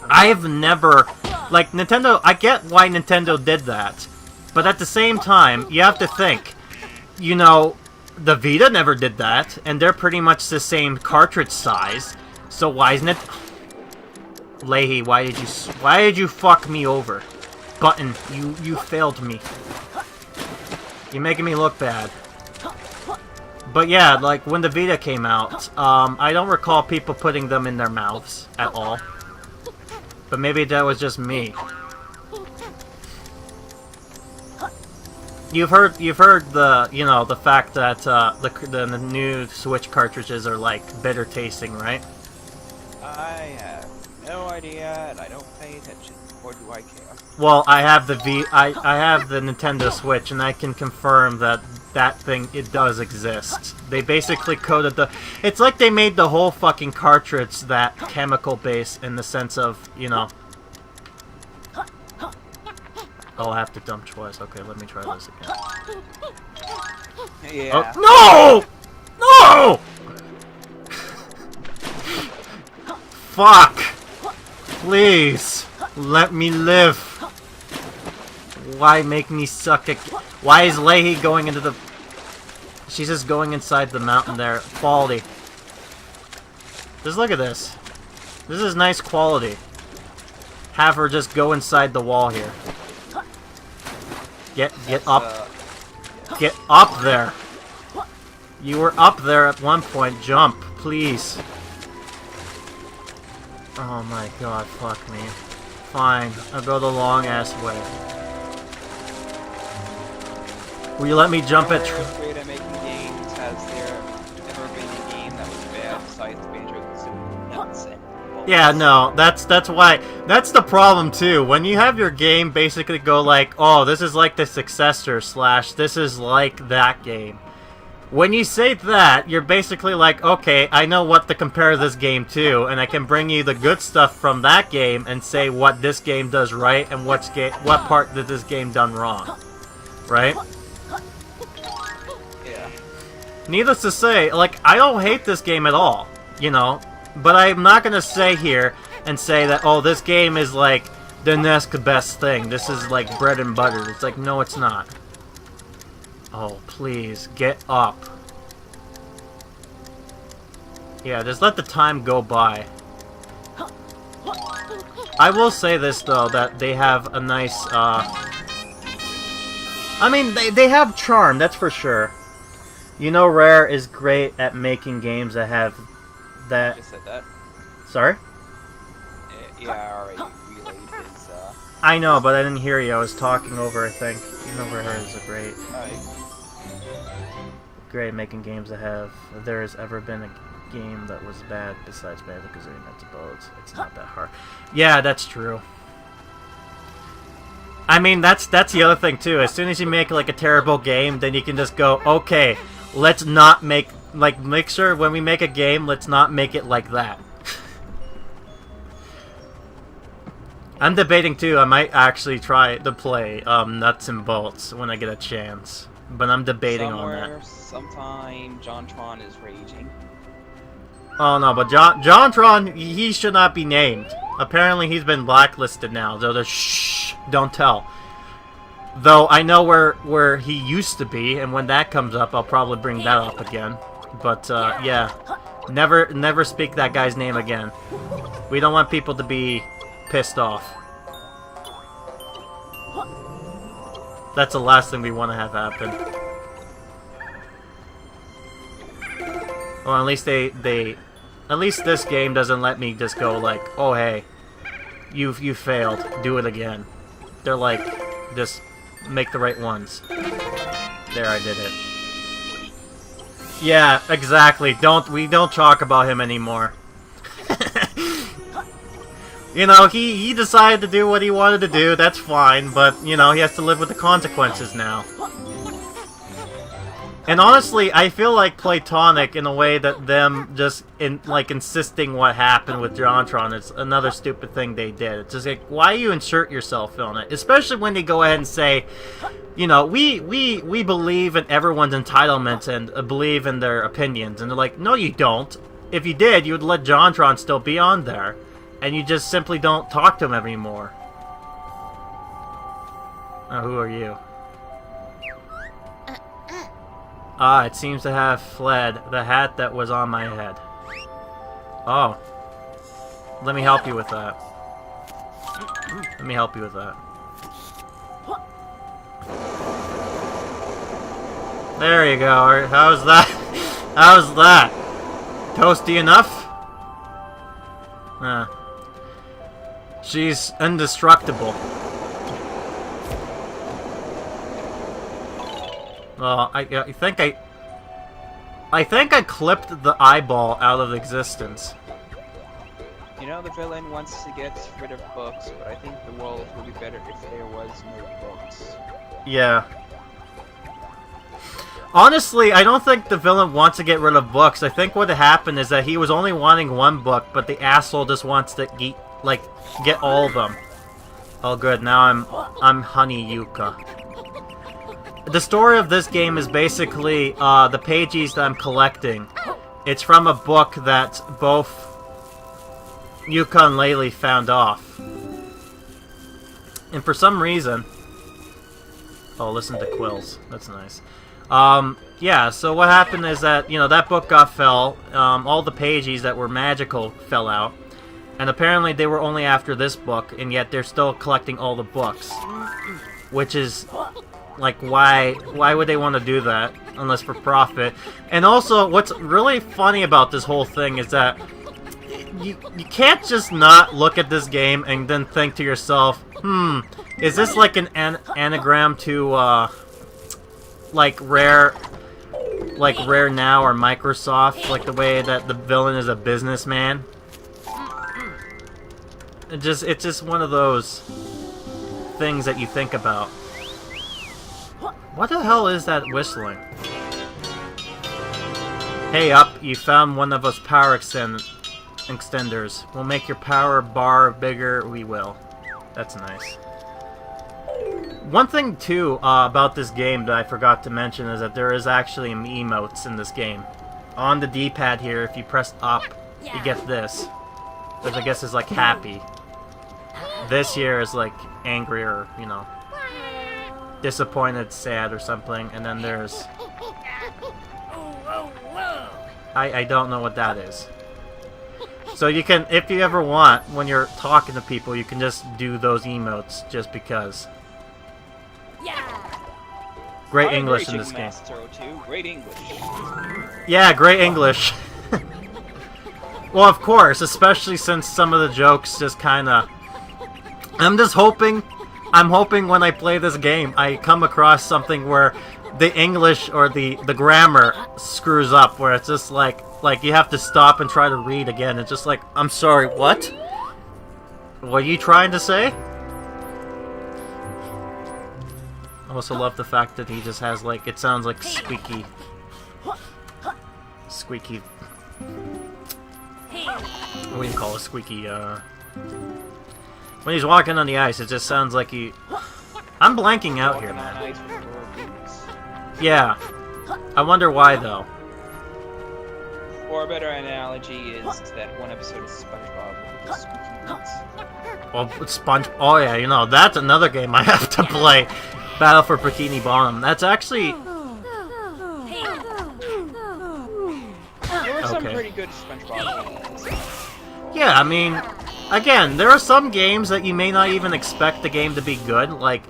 [SPEAKER 1] I have never... Like, Nintendo... I get why Nintendo did that. But at the same time, you have to think, you know, the Vita never did that, and they're pretty much the same cartridge size. So why isn't it... Leahy, why did you fuck me over? Button, you failed me. You're making me look bad. But yeah, like when the Vita came out, I don't recall people putting them in their mouths at all. But maybe that was just me. You've heard the, you know, the fact that the new Switch cartridges are like bitter tasting, right?
[SPEAKER 2] I have no idea, and I don't pay attention, or do I care?
[SPEAKER 1] Well, I have the I have the Nintendo Switch, and I can confirm that that thing, it does exist. They basically coated the... It's like they made the whole fucking cartridge that chemical base in the sense of, you know... Oh, I have to dump twice. Okay, let me try this again.
[SPEAKER 2] Yeah.
[SPEAKER 1] Oh, no! No! Fuck! Please, let me live. Why make me suck a... Why is Leahy going into the... She's just going inside the mountain there. Quality. Just look at this. This is nice quality. Have her just go inside the wall here. Get up. Get up there. You were up there at one point. Jump, please. Oh my god, fuck me. Fine, I'll go the long ass way. Will you let me jump at...
[SPEAKER 2] Great at making games. Has there ever been a game that was bad besides Banjo-Kazooie?
[SPEAKER 1] Yeah, no, that's why... That's the problem, too. When you have your game basically go like, oh, this is like the successor, / this is like that game. When you say that, you're basically like, okay, I know what to compare this game to, and I can bring you the good stuff from that game and say what this game does right and what part did this game done wrong. Right?
[SPEAKER 2] Yeah.
[SPEAKER 1] Needless to say, like, I don't hate this game at all, you know, but I'm not gonna say here and say that, oh, this game is like the next best thing. This is like bread and butter. It's like, no, it's not. Oh, please, get up. Yeah, just let the time go by. I will say this, though, that they have a nice, I mean, they have charm, that's for sure. You know, Rare is great at making games that have that...
[SPEAKER 2] I said that.
[SPEAKER 1] Sorry?
[SPEAKER 2] Yeah, I already relayed his,
[SPEAKER 1] I know, but I didn't hear you. I was talking over, I think. You know, Rare is a great... Great at making games that have... If there has ever been a game that was bad besides Banjo-Kazooie, that's about... It's not that hard. Yeah, that's true. I mean, that's the other thing, too. As soon as you make, like, a terrible game, then you can just go, okay, let's not make... Like, make sure when we make a game, let's not make it like that. I'm debating, too, I might actually try to play Nuts and Bolts when I get a chance. But I'm debating on that.
[SPEAKER 2] Sometime, JonTron is raging.
[SPEAKER 1] Oh no, but JonTron, he should not be named. Apparently he's been blacklisted now, so there's shh, don't tell. Though I know where he used to be, and when that comes up, I'll probably bring that up again. But yeah, never speak that guy's name again. We don't want people to be pissed off. That's the last thing we want to have happen. Well, at least at least this game doesn't let me just go like, oh hey, you failed, do it again. They're like, just make the right ones. There, I did it. Yeah, exactly. We don't talk about him anymore. You know, he decided to do what he wanted to do, that's fine, but, you know, he has to live with the consequences now. And honestly, I feel like Playtonic, in a way that them just, insisting what happened with JonTron is another stupid thing they did. It's just like, why you insert yourself on it? Especially when they go ahead and say, you know, we believe in everyone's entitlement and believe in their opinions. And they're like, no you don't. If you did, you would let JonTron still be on there. And you just simply don't talk to him anymore. Oh, who are you? Ah, it seems to have fled. The hat that was on my head. Oh. Let me help you with that. Let me help you with that. There you go. How's that? How's that? Toasty enough? She's indestructible. Well, I think I clipped the eyeball out of existence.
[SPEAKER 2] You know, the villain wants to get rid of books, but I think the world would be better if there was no books.
[SPEAKER 1] Yeah. Honestly, I don't think the villain wants to get rid of books. I think what happened is that he was only wanting one book, but the asshole just wants to get all of them. Oh good, now I'm Honey Yuka. The story of this game is basically the pages that I'm collecting. It's from a book that both Yooka-Laylee found off. And for some reason... Oh, listen to quills. That's nice. Yeah, so what happened is that, you know, that book fell. All the pages that were magical fell out. And apparently they were only after this book, and yet they're still collecting all the books. Which is... like, why would they want to do that unless for profit? And also, what's really funny about this whole thing is that you can't just not look at this game and then think to yourself, is this like an anagram to like Rare Now or Microsoft, like the way that the villain is a businessman? It's just one of those things that you think about. What the hell is that whistling? Hey up, you found one of those power extenders. We'll make your power bar bigger, we will. That's nice. One thing too about this game that I forgot to mention is that there is actually emotes in this game. On the D-pad here, if you press up, you get this. Which I guess is like happy. This here is like angry or, you know, disappointed, sad, or something, and then there's... I don't know what that is. So you can, if you ever want, when you're talking to people, you can just do those emotes, just because. Great English in this game.
[SPEAKER 2] Great English.
[SPEAKER 1] Yeah, great English. Well, of course, especially since some of the jokes just kinda... I'm hoping when I play this game, I come across something where the English or the grammar screws up, where it's just like you have to stop and try to read again. It's just like, I'm sorry, what? What are you trying to say? I also love the fact that he just has like, it sounds like squeaky. What do you call it? Squeaky, when he's walking on the ice, it just sounds like he... I'm blanking out here, man. Yeah. I wonder why, though.
[SPEAKER 2] Or a better analogy is that one episode of SpongeBob with the squeaky boots.
[SPEAKER 1] Well, oh yeah, you know, that's another game I have to play. Battle for Bikini Bottom. That's actually...
[SPEAKER 2] There were some pretty good SpongeBob games.
[SPEAKER 1] Yeah, I mean, again, there are some games that you may not even expect the game to be good. Like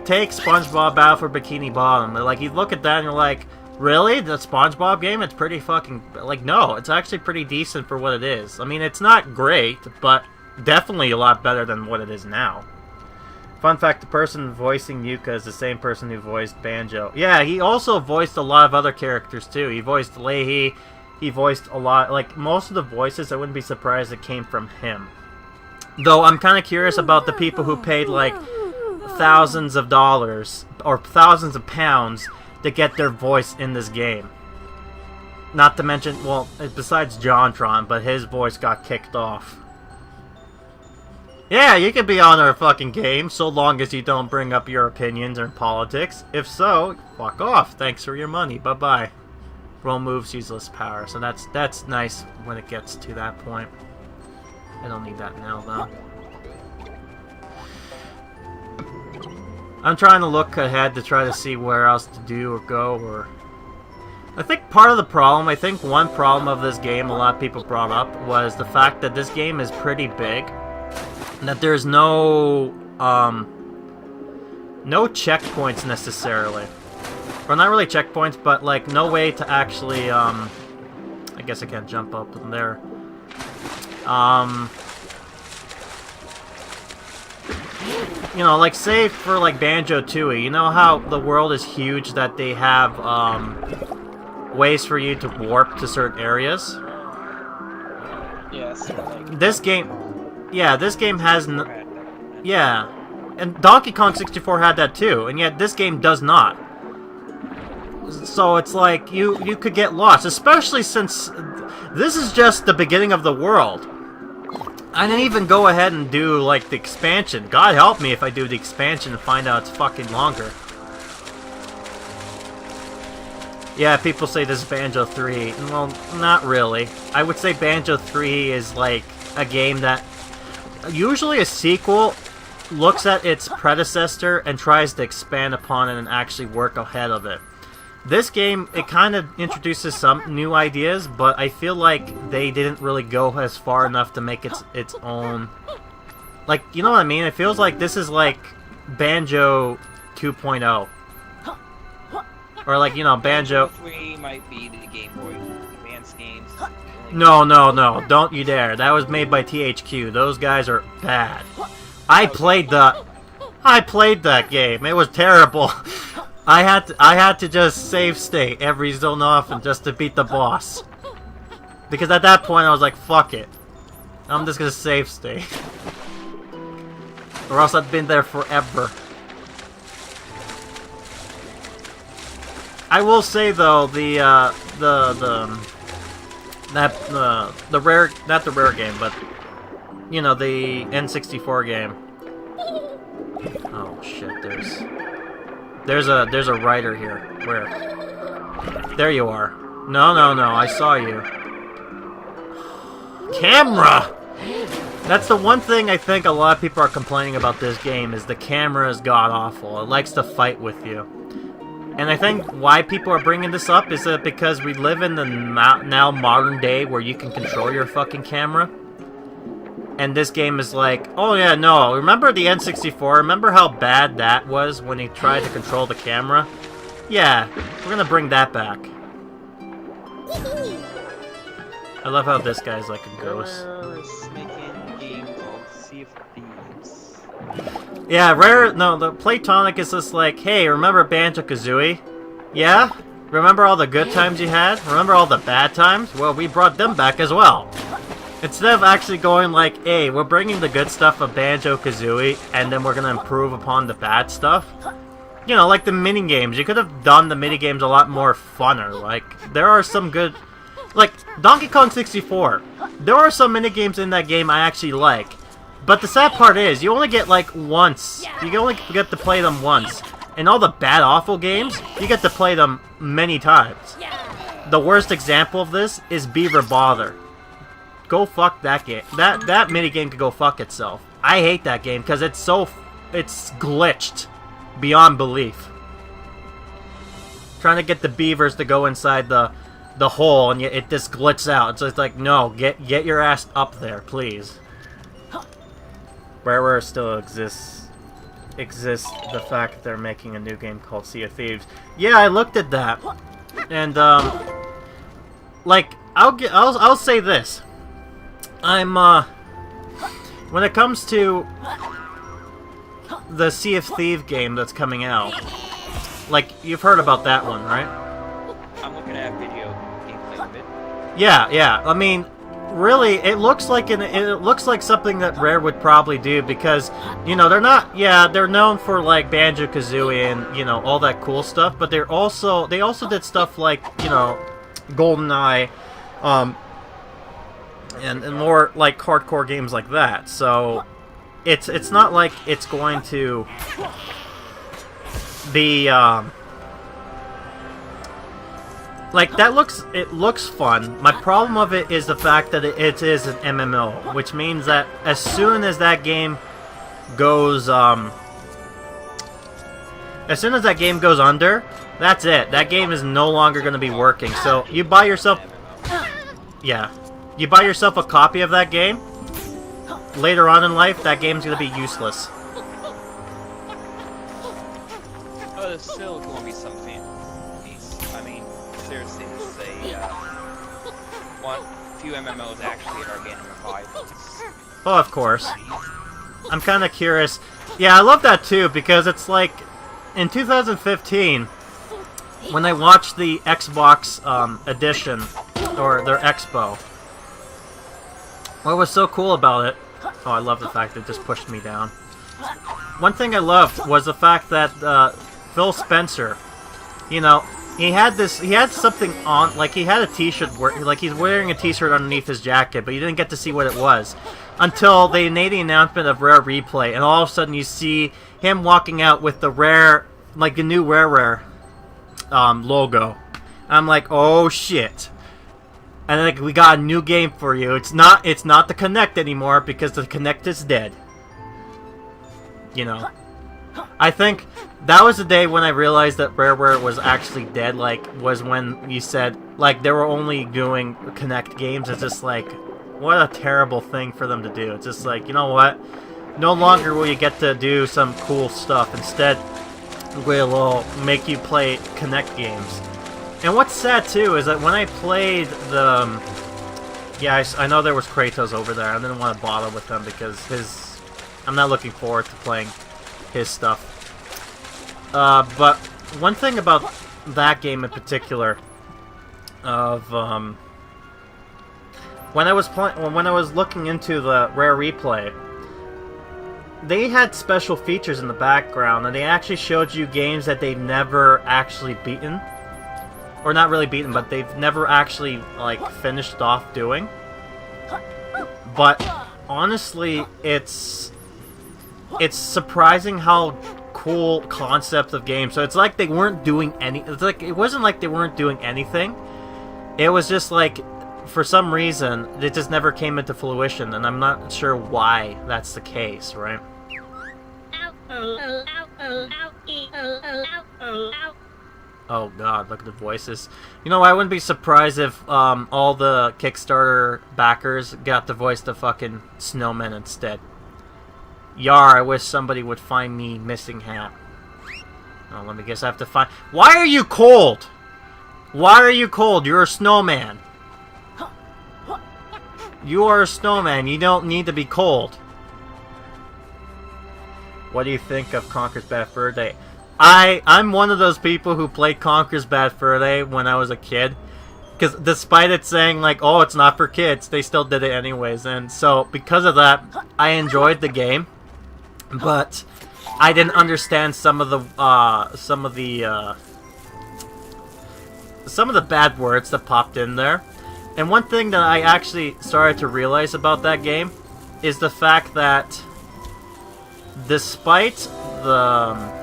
[SPEAKER 1] take SpongeBob Battle for Bikini Bottom. Like, you look at that and you're like, really? The SpongeBob game? It's pretty fucking... Like, no, it's actually pretty decent for what it is. I mean, it's not great, but definitely a lot better than what it is now. Fun fact, the person voicing Yooka is the same person who voiced Banjo. Yeah, he also voiced a lot of other characters, too. He voiced Laylee. He voiced a lot... Like, most of the voices, I wouldn't be surprised it came from him. Though, I'm kind of curious about the people who paid, like, thousands of dollars, or thousands of pounds, to get their voice in this game. Not to mention, well, besides JonTron, but his voice got kicked off. Yeah, you can be on our fucking game, so long as you don't bring up your opinions or politics. If so, fuck off. Thanks for your money. Bye-bye. Roll moves, useless power. So that's nice when it gets to that point. I don't need that now, though. I'm trying to look ahead to try to see where else to do or go, or... I think part of the problem, I think one problem of this game a lot of people brought up was the fact that this game is pretty big. That there's no checkpoints necessarily. Or not really checkpoints, but like no way to actually, I guess I can't jump up in there. You know, like say for like Banjo-Tooie, you know how the world is huge that they have ways for you to warp to certain areas?
[SPEAKER 2] Yes. Like,
[SPEAKER 1] this game... Yeah, this game has... Yeah. And Donkey Kong 64 had that too, and yet this game does not. So it's like, you could get lost, especially since this is just the beginning of the world. I didn't even go ahead and do, like, the expansion. God help me if I do the expansion and find out it's fucking longer. Yeah, people say this is Banjo 3. Well, not really. I would say Banjo 3 is, like, a game that... Usually a sequel looks at its predecessor and tries to expand upon it and actually work ahead of it. This game, it kind of introduces some new ideas, but I feel like they didn't really go as far enough to make its own... Like, you know what I mean? It feels like this is like Banjo 2.0. Or like, you know, Banjo...
[SPEAKER 2] 3 might be the Game Boy Advance games.
[SPEAKER 1] No, don't you dare. That was made by THQ. Those guys are bad. I played that game. It was terrible. I had to just save state every so often just to beat the boss. Because at that point I was like, fuck it. I'm just gonna save state. Or else I'd been there forever. I will say though, the rare, not the rare game, but you know, the N64 game. Oh shit, there's a writer here. Where? There you are. No, I saw you. Camera! That's the one thing I think a lot of people are complaining about this game, is the camera is god-awful. It likes to fight with you. And I think why people are bringing this up is that because we live in the now modern day where you can control your fucking camera. And this game is like, oh yeah, no, remember the N64? Remember how bad that was when he tried to control the camera? Yeah, we're gonna bring that back. I love how this guy's like a ghost.
[SPEAKER 2] Rare is making a game called Sea of Thieves.
[SPEAKER 1] Yeah, Rare, no, the Playtonic is just like, hey, remember Banjo-Kazooie? Yeah? Remember all the good times you had? Remember all the bad times? Well, we brought them back as well. Instead of actually going like, hey, we're bringing the good stuff of Banjo-Kazooie, and then we're gonna improve upon the bad stuff. You know, like the mini-games. You could have done the mini-games a lot more funner. Like, there are some good... Like, Donkey Kong 64. There are some mini-games in that game I actually like. But the sad part is, you only get like once. You only get to play them once. In all the bad, awful games, you get to play them many times. The worst example of this is Beaver Bother. Go fuck that game. That minigame could go fuck itself. I hate that game because it's glitched beyond belief. Trying to get the beavers to go inside the the hole, and it just glits out. It's just like, no, get your ass up there, please. Rareware still exists the fact that they're making a new game called Sea of Thieves. Yeah, I looked at that, and like I'll say this. I'm when it comes to the Sea of Thieves game that's coming out, like you've heard about that one, right?
[SPEAKER 2] I'm looking at video gameplay of it.
[SPEAKER 1] Yeah. I mean, really, it looks like something that Rare would probably do because, you know, they're known for like Banjo-Kazooie and, you know, all that cool stuff, but they also did stuff like, you know, GoldenEye, and more like hardcore games like that. So it's not like it's going to be like that. It looks fun. My problem of it is the fact that it is an MMO, which means that as soon as that game goes under, that's it. That game is no longer going to be working. So you buy yourself a copy of that game. Later on in life, that game's going to be useless.
[SPEAKER 2] Oh, there's still going to be some fans. I mean, seriously, this is few MMOs actually are getting revivals.
[SPEAKER 1] Oh, of course. I'm kind of curious. Yeah, I love that too, because it's like, in 2015, when I watched the Xbox edition, or their Expo, what was so cool about it... Oh, I love the fact that it just pushed me down. One thing I loved was the fact that Phil Spencer, you know, he had something on, like he had a t-shirt, like he's wearing a t-shirt underneath his jacket, but you didn't get to see what it was until they made the announcement of Rare Replay, and all of a sudden you see him walking out with the Rare, like the new Rare logo. I'm like, oh shit. And like, we got a new game for you. It's not the Kinect anymore because the Kinect is dead. You know, I think that was the day when I realized that Rareware was actually dead. Like, was when you said like they were only doing Kinect games. It's just like, what a terrible thing for them to do. It's just like, you know what? No longer will you get to do some cool stuff. Instead, we'll make you play Kinect games. And what's sad too is that when I played the, I know there was Kratos over there. I didn't want to bother with him because I'm not looking forward to playing his stuff. But one thing about that game in particular, of when I was looking into the Rare Replay, they had special features in the background, and they actually showed you games that they've never actually beaten. Or not really beaten, but they've never actually, like, finished off doing. But, honestly, it's surprising how cool concept of game. So it's like they weren't doing it wasn't like they weren't doing anything. It was just like, for some reason, it just never came into fruition, and I'm not sure why that's the case, right? Oh god, look at the voices. You know, I wouldn't be surprised if all the Kickstarter backers got to voice the fucking snowmen instead. Yar, I wish somebody would find me missing hat. Oh, let me guess, I have to find... Why are you cold? Why are you cold? You're a snowman. You are a snowman. You don't need to be cold. What do you think of Conker's Bad Fur Day? I'm one of those people who played Conker's Bad Fur Day when I was a kid. Because despite it saying, like, oh, it's not for kids, they still did it anyways. And so, because of that, I enjoyed the game. But I didn't understand some of the bad words that popped in there. And one thing that I actually started to realize about that game is the fact that despite the...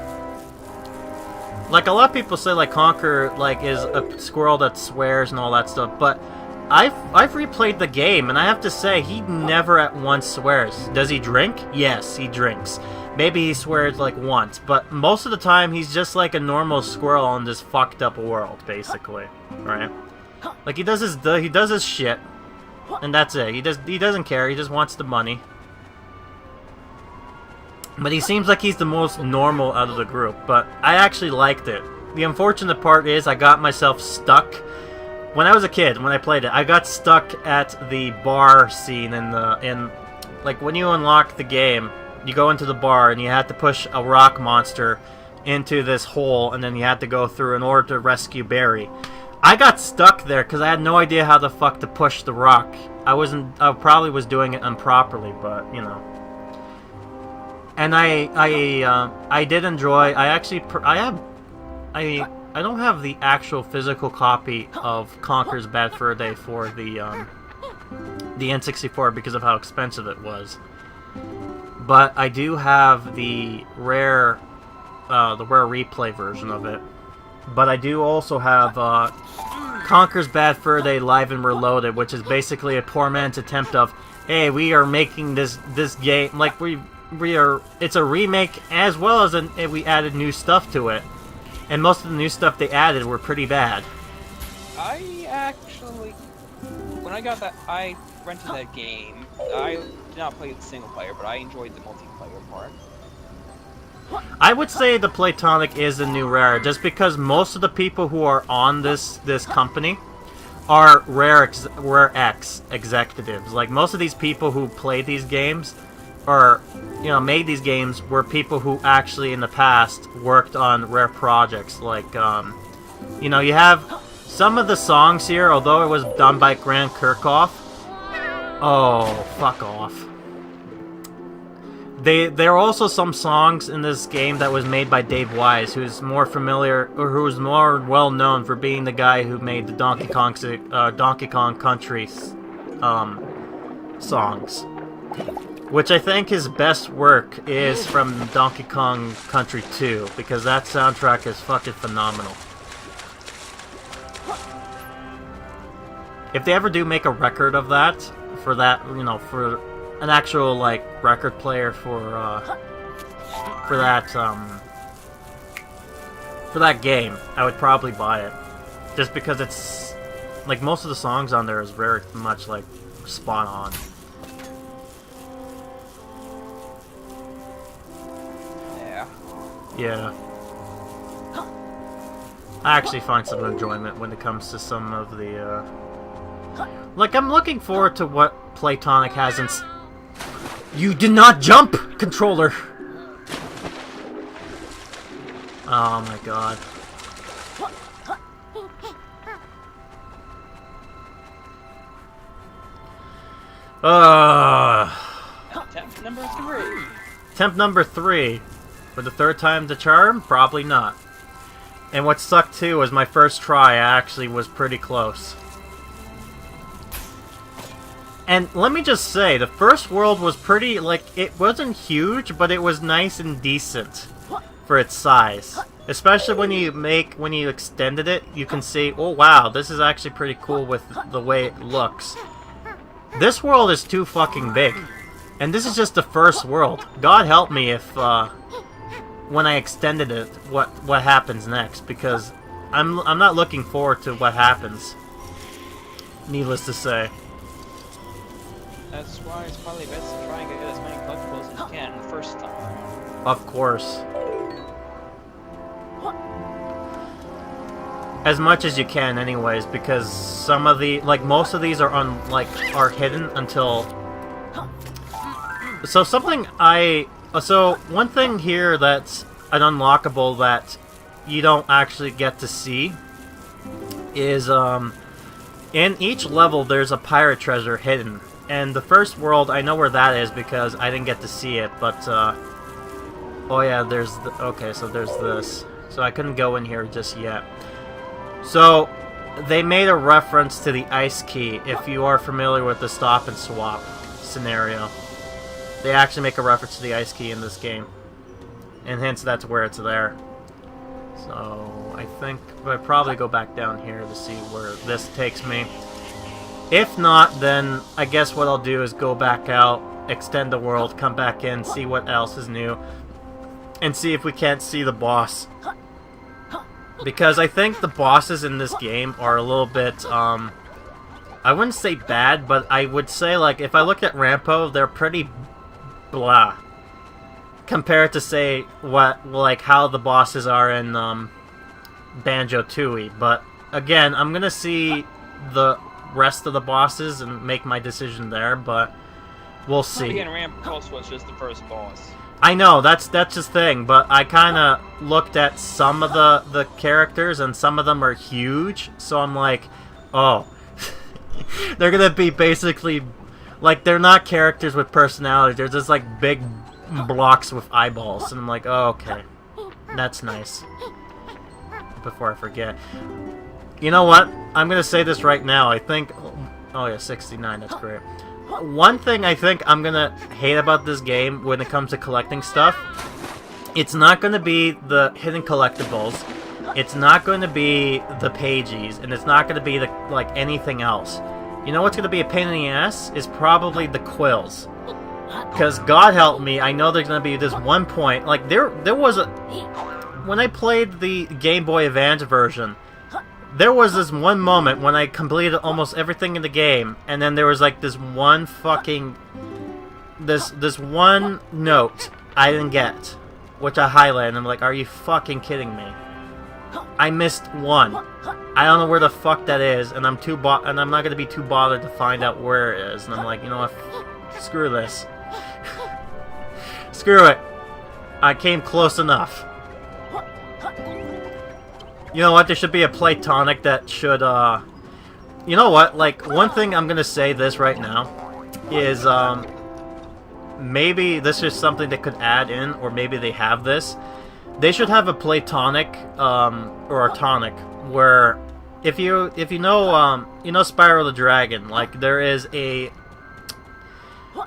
[SPEAKER 1] Like, a lot of people say, like, Conker, like, is a squirrel that swears and all that stuff, but I've replayed the game, and I have to say, he never at once swears. Does he drink? Yes, he drinks. Maybe he swears, like, once, but most of the time, he's just like a normal squirrel in this fucked up world, basically, right? Like, he does his shit, and that's it. He doesn't care. He just wants the money. But he seems like he's the most normal out of the group. But I actually liked it. The unfortunate part is I got myself stuck. When I was a kid, when I played it, I got stuck at the bar scene like when you unlock the game, you go into the bar and you had to push a rock monster into this hole, and then you had to go through in order to rescue Barry. I got stuck there because I had no idea how the fuck to push the rock. I probably was doing it improperly, but you know. And I did enjoy. I don't have the actual physical copy of Conker's Bad Fur Day for the N64 because of how expensive it was. But I do have the rare replay version of it. But I do also have Conker's Bad Fur Day Live and Reloaded, which is basically a poor man's attempt of, hey, we are making this game like it's a remake as well as we added new stuff to it. And most of the new stuff they added were pretty bad.
[SPEAKER 2] I actually, when I got that, I rented that game. I did not play the single player, but I enjoyed the multiplayer part.
[SPEAKER 1] I would say the Playtonic is the new Rare, just because most of the people who are on this company are Rare X executives. Like, most of these people who play these games or, you know, made these games were people who actually in the past worked on Rare projects. Like, you know, you have some of the songs here, although it was done by Grant Kirkhoff. Oh, fuck off. There are also some songs in this game that was made by Dave Wise, who's more familiar, or who's more well known for being the guy who made the Donkey Kong Country songs. Which I think his best work is from Donkey Kong Country 2, because that soundtrack is fucking phenomenal. If they ever do make a record of that, for that, you know, for an actual, like, record player for that game, I would probably buy it. Just because it's, like, most of the songs on there is very much, like, spot on. Yeah. I actually find some enjoyment when it comes to some of the, like, I'm looking forward to what Playtonic has in... You did not jump, controller! Oh my god.
[SPEAKER 2] Attempt number 3.
[SPEAKER 1] Attempt number 3. For the third time the charm? Probably not. And what sucked too was my first try actually was pretty close. And let me just say, the first world was pretty, like, it wasn't huge, but it was nice and decent for its size. Especially when you extended it, you can see, oh wow, this is actually pretty cool with the way it looks. This world is too fucking big. And this is just the first world. God help me if, when I extended it, what happens next, because I'm not looking forward to what happens. Needless to say.
[SPEAKER 2] That's why it's probably best to try and get as many collectibles as you can the first time.
[SPEAKER 1] Of course. As much as you can, anyways, because some of the, like, most of these are hidden until. So one thing here that's an unlockable that you don't actually get to see is, in each level there's a pirate treasure hidden. And the first world, I know where that is because I didn't get to see it, but, oh yeah, okay, so there's this. So I couldn't go in here just yet. So, they made a reference to the ice key, if you are familiar with the stop and swap scenario. They actually make a reference to the ice key in this game. And hence that's where it's there. So, I think I'll probably go back down here to see where this takes me. If not, then I guess what I'll do is go back out, extend the world, come back in, see what else is new, and see if we can't see the boss. Because I think the bosses in this game are a little bit, I wouldn't say bad, but I would say, like, if I look at Rampo, they're pretty blah. Compared to, say, how the bosses are in, Banjo-Tooie. But, again, I'm gonna see the rest of the bosses and make my decision there, but we'll see.
[SPEAKER 2] Again, Rampo was just the first boss.
[SPEAKER 1] I know, that's his thing, but I kinda looked at some of the characters, and some of them are huge, so I'm like, oh... they're gonna be basically... like, they're not characters with personality, they're just like big blocks with eyeballs, and I'm like, oh, okay. That's nice. Before I forget. You know what? I'm gonna say this right now, I think... oh yeah, 69, that's great. One thing I think I'm gonna hate about this game when it comes to collecting stuff, it's not gonna be the hidden collectibles, it's not going to be the pages, and it's not going to be the, like, anything else. You know what's going to be a pain in the ass? Is probably the quills. Because, God help me, I know there's going to be this one point, like, there was a... when I played the Game Boy Advance version, there was this one moment when I completed almost everything in the game, and then there was, like, this one fucking... This one note I didn't get, which I highlighted, and I'm like, are you fucking kidding me? I missed one. I don't know where the fuck that is, and I'm not gonna be too bothered to find out where it is. And I'm like, you know what? Screw this. Screw it. I came close enough. You know what? There should be a Playtonic that should, you know what? Like, one thing I'm gonna say this right now is, maybe this is something they could add in, or maybe they have this. They should have a Playtonic, or a tonic, where if you know Spyro the Dragon, like, there is a...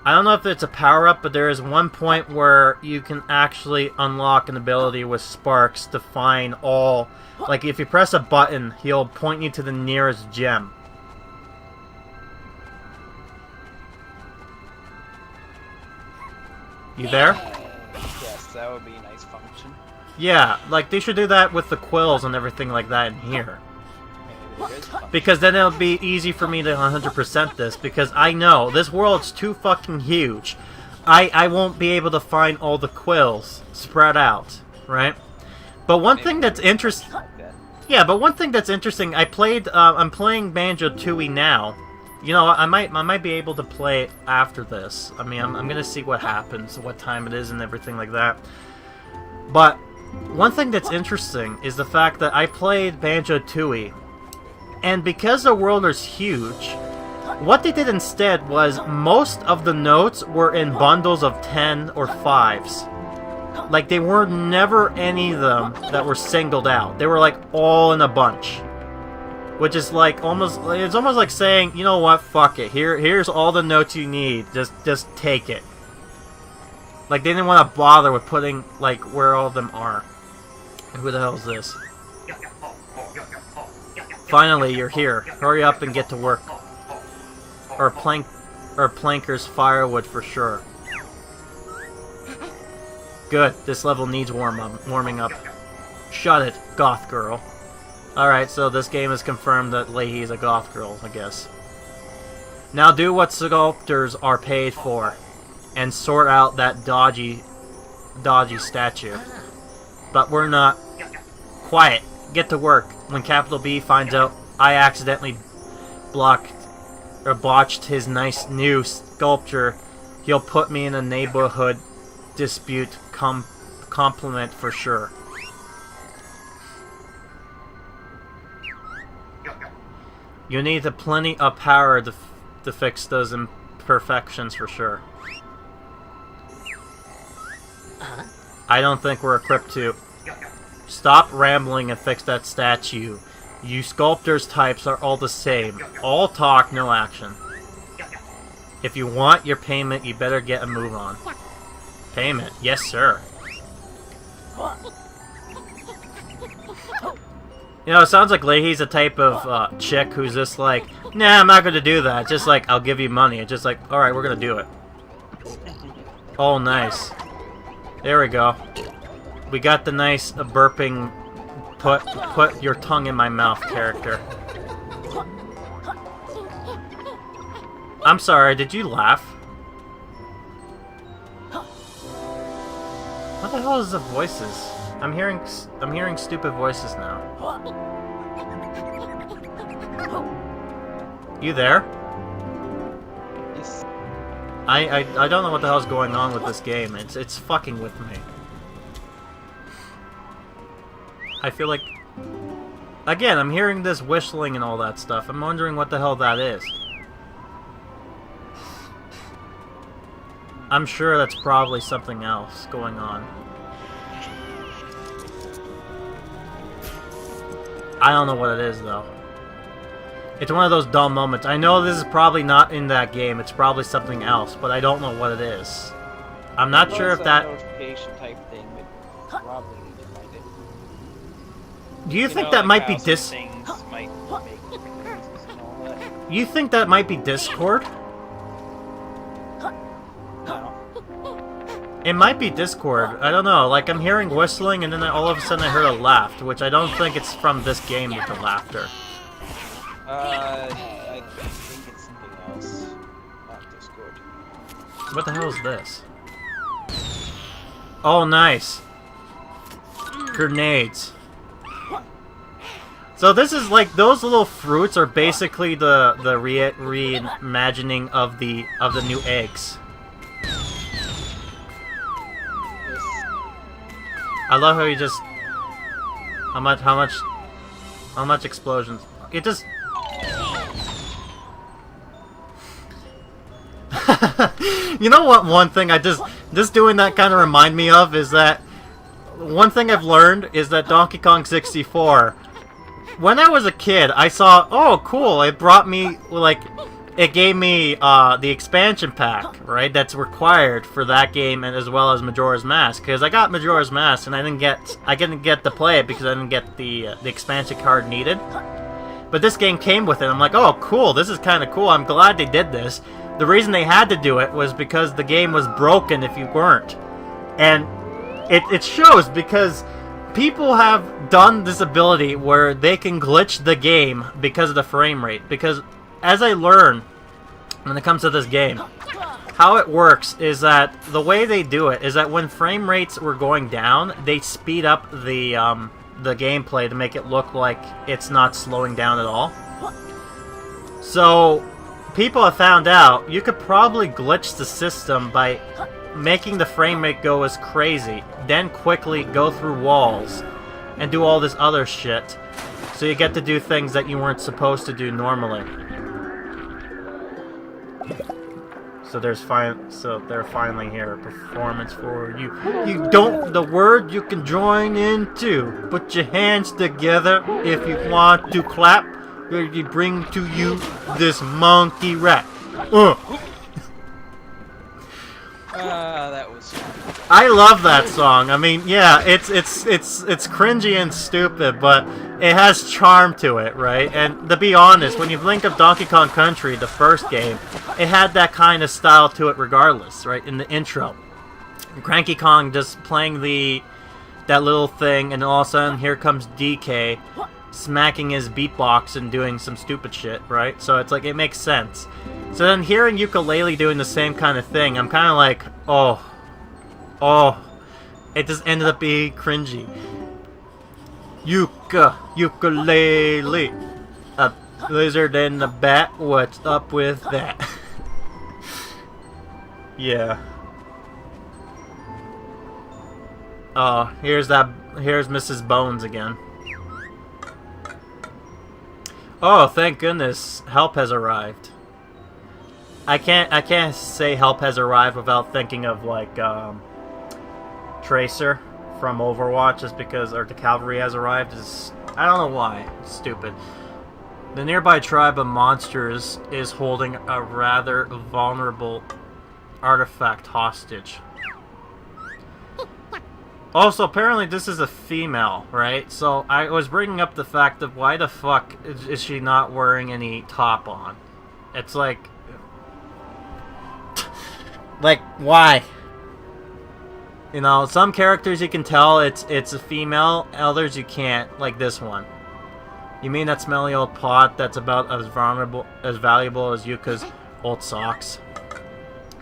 [SPEAKER 1] I don't know if it's a power-up, but there is one point where you can actually unlock an ability with Sparks to find all... like, if you press a button, he'll point you to the nearest gem. You there?
[SPEAKER 2] Yes, that would be a nice function.
[SPEAKER 1] Yeah, like, they should do that with the quills and everything like that in here. Because then it'll be easy for me to 100% this, because I know this world's too fucking huge. I won't be able to find all the quills spread out, right? But one thing that's interesting... yeah, but one thing that's interesting, I'm playing Banjo-Tooie now. You know, I might be able to play it after this. I mean, I'm gonna see what happens, what time it is, and everything like that. But one thing that's interesting is the fact that I played Banjo-Tooie, and because the world is huge, what they did instead was most of the notes were in bundles of 10 or 5s. Like, they were never any of them that were singled out. They were, like, all in a bunch. Which is like it's almost like saying, you know what, fuck it. Here's all the notes you need. Just take it. Like, they didn't want to bother with putting, like, where all of them are. Who the hell is this? Finally, you're here. Hurry up and get to work. Or Planker's firewood for sure. Good. This level needs warming up. Shut it, goth girl. Alright, so this game has confirmed that Laylee is a goth girl, I guess. Now do what sculptors are paid for, and sort out that dodgy statue. But we're not. Quiet. Get to work. When Capital B finds out I accidentally botched his nice new sculpture, he'll put me in a neighborhood dispute compliment for sure. You need plenty of power to fix those imperfections for sure. I don't think we're equipped to. Stop rambling and fix that statue. You sculptors types are all the same. All talk, no action. If you want your payment, you better get a move on. Payment? Yes, sir. You know, it sounds like Leahy's the type of chick who's just like, nah, I'm not gonna do that. Just like, I'll give you money. It's just like, alright, we're gonna do it. Oh, nice. There we go. We got the nice burping put your tongue in my mouth, character. I'm sorry, did you laugh? What the hell is the voices? I'm hearing stupid voices now. You there?
[SPEAKER 2] Yes.
[SPEAKER 1] I don't know what the hell's going on with this game. It's fucking with me. I feel like... Again, I'm hearing this whistling and all that stuff. I'm wondering what the hell that is. I'm sure that's probably something else going on. I don't know what it is, though. It's one of those dumb moments. I know this is probably not in that game. It's probably something else, but I don't know what it is. I'm not sure if that...
[SPEAKER 2] notification type thing, but probably need to find it.
[SPEAKER 1] Do you think that might be
[SPEAKER 2] things might make noises and all that.
[SPEAKER 1] You think that might be Discord?
[SPEAKER 2] No.
[SPEAKER 1] It might be Discord. I don't know. Like, I'm hearing whistling, and then all of a sudden I heard a laugh, which I don't think it's from this game with the laughter.
[SPEAKER 2] I think it's something else. Not Discord.
[SPEAKER 1] What the hell is this? Oh, nice. Grenades. So this is like, those little fruits are basically the reimagining of the new eggs. I love how you just... How much explosions? It just... You know what, one thing I just doing that kind of remind me of is that... One thing I've learned is that Donkey Kong 64... When I was a kid, I saw, oh cool, it brought me, like... It gave me the expansion pack, right? That's required for that game, and as well as Majora's Mask. Because I got Majora's Mask, and I didn't get to play it because I didn't get the expansion card needed. But this game came with it. I'm like, oh, cool. This is kind of cool. I'm glad they did this. The reason they had to do it was because the game was broken if you weren't, and it shows because people have done this ability where they can glitch the game because of the frame rate. Because as I learn when it comes to this game, how it works is that the way they do it is that when frame rates were going down, they speed up the gameplay to make it look like it's not slowing down at all. So people have found out you could probably glitch the system by making the frame rate go as crazy, then quickly go through walls and do all this other shit, so you get to do things that you weren't supposed to do normally. So they're finally here. Performance for you. You don't the word you can join into. Put your hands together if you want to clap. We bring to you this monkey rap.
[SPEAKER 2] That was fun.
[SPEAKER 1] I love that song. I mean, yeah, it's cringy and stupid, but it has charm to it, right? And to be honest, when you link up Donkey Kong Country, the first game, it had that kind of style to it regardless, right? In the intro, Cranky Kong just playing that little thing, and all of a sudden here comes DK smacking his beatbox and doing some stupid shit, right? So it's like, it makes sense. So then hearing Yooka-Laylee doing the same kind of thing, I'm kind of like, oh, it just ended up being cringy. Yooka-Laylee, a lizard and a bat, what's up with that? Yeah. Oh, here's Mrs. Bones again. Oh, thank goodness, help has arrived. I can't say help has arrived without thinking of like Tracer from Overwatch, just because, or the cavalry has arrived. I don't know why. It's stupid. The nearby tribe of monsters is holding a rather vulnerable artifact hostage. Also, apparently this is a female, right? So I was bringing up the fact of why the fuck is she not wearing any top on? It's like... Like, why? You know, some characters you can tell it's a female, others you can't, like this one. You mean that smelly old pot that's about as valuable as Yuka's old socks?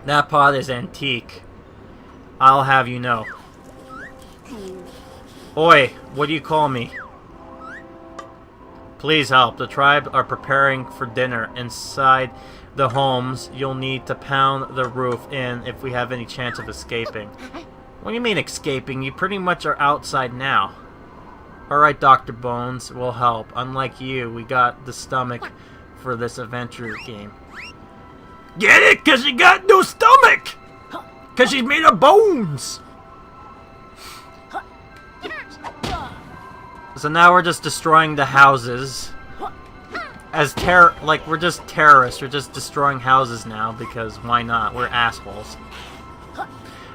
[SPEAKER 1] That pot is antique. I'll have you know. Oi, what do you call me? Please help. The tribe are preparing for dinner. Inside the homes, you'll need to pound the roof in if we have any chance of escaping. What do you mean escaping? You pretty much are outside now. Alright, Dr. Bones, we'll help. Unlike you, we got the stomach for this adventure game. Get it? 'Cause she got no stomach! 'Cause she's made of bones! So now we're just destroying the houses. We're just terrorists. We're just destroying houses now because why not? We're assholes.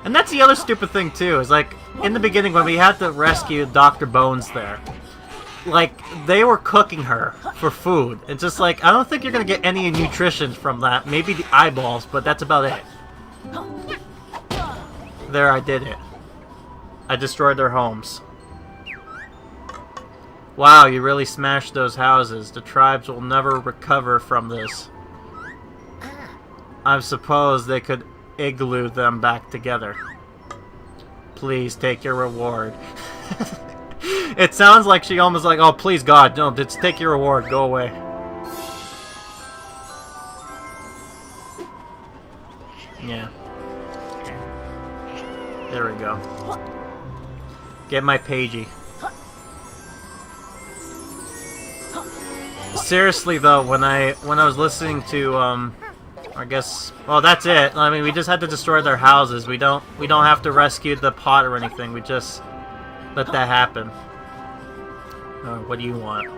[SPEAKER 1] And that's the other stupid thing too, is like, in the beginning when we had to rescue Dr. Bones there, like, they were cooking her for food. It's just like, I don't think you're gonna get any nutrition from that. Maybe the eyeballs, but that's about it. There, I did it. I destroyed their homes. Wow, you really smashed those houses. The tribes will never recover from this. I suppose they could igloo them back together. Please take your reward. It sounds like she almost like, oh please God, no, just take your reward, go away. Yeah. There we go. Get my pagey. Seriously though, when I was listening to I guess, well, that's it. I mean, we just had to destroy their houses. We don't have to rescue the pot or anything. We just let that happen. What do you want?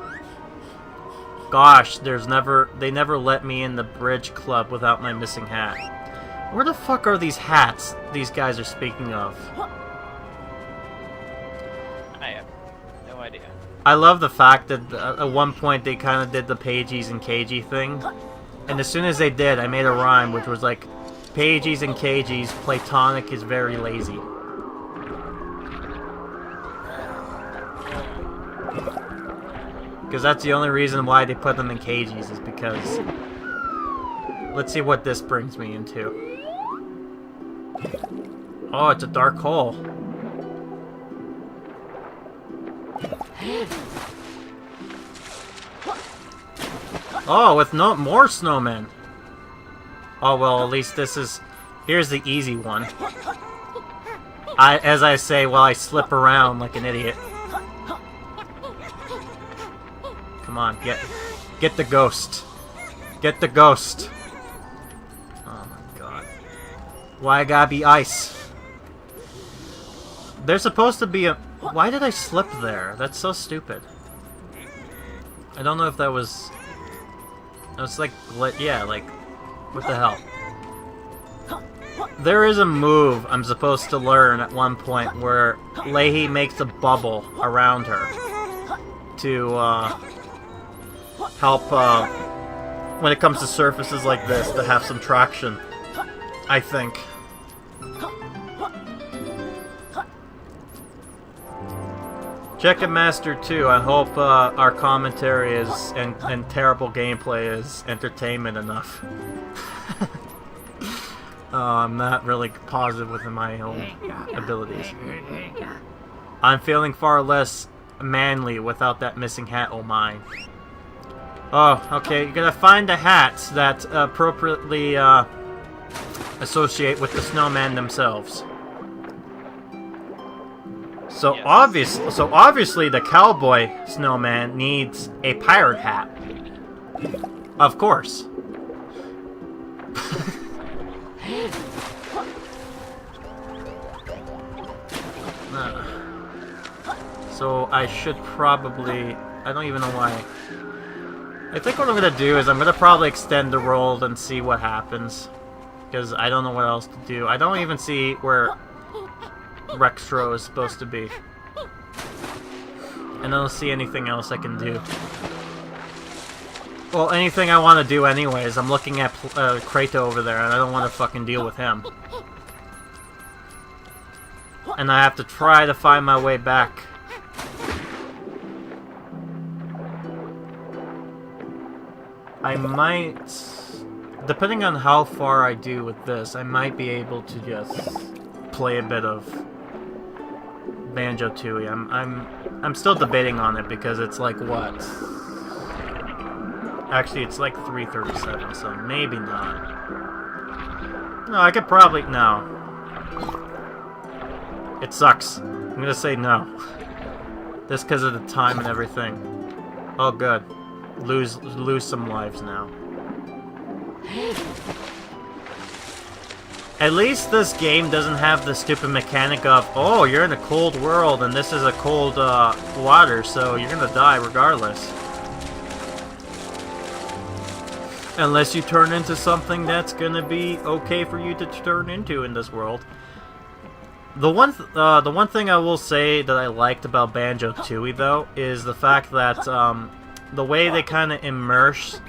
[SPEAKER 1] Gosh, they never let me in the bridge club without my missing hat. Where the fuck are these hats these guys are speaking of?
[SPEAKER 2] I have no idea.
[SPEAKER 1] I love the fact that at one point they kind of did the pagies and cagey thing. And as soon as they did, I made a rhyme which was like, pagies and cagies, Playtonic is very lazy. Because that's the only reason why they put them in cagies, is because... Let's see what this brings me into. Oh, it's a dark hole. Oh, with no more snowmen. Oh well, at least this is... Here's the easy one. As I say while I slip around like an idiot. Come on, get the ghost. Get the ghost. Oh my God. Why I gotta be ice? There's supposed to be a... Why did I slip there? That's so stupid. I don't know if that was... It's like, yeah, like, what the hell? There is a move I'm supposed to learn at one point where Leahy makes a bubble around her to help when it comes to surfaces like this to have some traction, I think. Chicken Master 2, I hope our commentary is and terrible gameplay is entertainment enough. I'm not really positive within my own abilities. I'm feeling far less manly without that missing hat of mine. Oh, okay, you're gonna find the hats that appropriately associate with the snowman themselves. So
[SPEAKER 2] Yes.
[SPEAKER 1] obviously the cowboy snowman needs a pirate hat. Of course. So I should probably... I don't even know why. I think what I'm gonna do is I'm gonna probably extend the world and see what happens. Because I don't know what else to do. I don't even see where Rextro is supposed to be. And I don't see anything else I can do. Well, anything I want to do anyways. I'm looking at Kratos over there and I don't want to fucking deal with him. and I have to try to find my way back. I might, depending on how far I do with this, I might be able to just play a bit of Banjo-Tooie. I'm still debating on it because it's like what? Actually, it's like 3:37, so maybe not. No, I could probably no. It sucks. I'm gonna say no. Just because of the time and everything. Oh, good. Lose some lives now. At least this game doesn't have the stupid mechanic of, oh, you're in a cold world and this is a cold water, so you're gonna die regardless. Unless you turn into something that's gonna be okay for you to turn into in this world. The one thing I will say that I liked about Banjo-Tooie, though, is the fact that the way they kind of immerse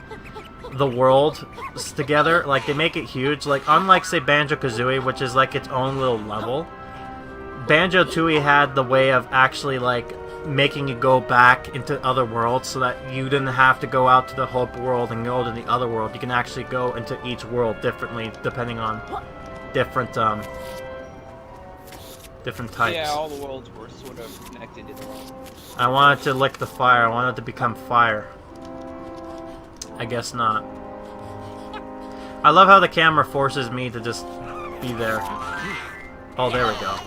[SPEAKER 1] the world together, like they make it huge. Like unlike say Banjo-Kazooie, which is like its own little level, Banjo-Tooie had the way of actually like making you go back into other worlds, so that you didn't have to go out to the Hope world and go to the other world. You can actually go into each world differently depending on different types.
[SPEAKER 2] Yeah, all the worlds were sort of connected.
[SPEAKER 1] I wanted to lick the fire. I wanted to become fire. I guess not. I love how the camera forces me to just be there. Oh, there we go.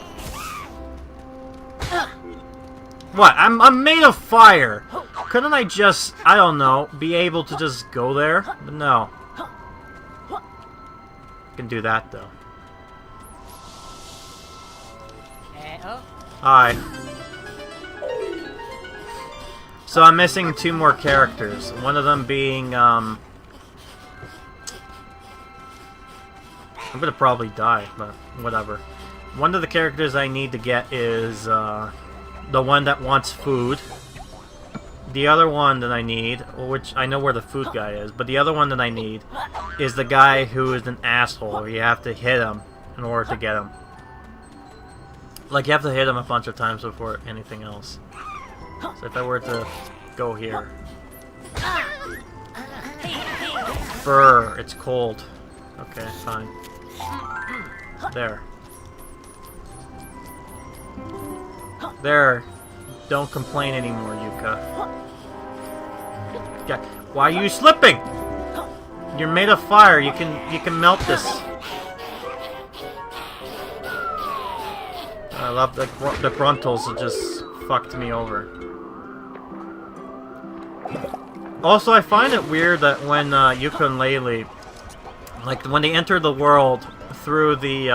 [SPEAKER 1] What? I'm made of fire! Couldn't I just, I don't know, be able to just go there? But no. I can do that, though. Hi. So I'm missing 2 more characters. One of them being, I'm gonna probably die, but whatever. One of the characters I need to get is, the one that wants food. The other one that I need, which I know where the food guy is, but the other one that I need is the guy who is an asshole. You have to hit him in order to get him. Like, you have to hit him a bunch of times before anything else. So if I were to go here. Brr, it's cold. Okay, fine. There. There. Don't complain anymore, Yuka. Yeah. Why are you slipping? You're made of fire. You can melt this. I love the Gruntles that just fucked me over. Also, I find it weird that when Yooka-Laylee, like when they enter the world through the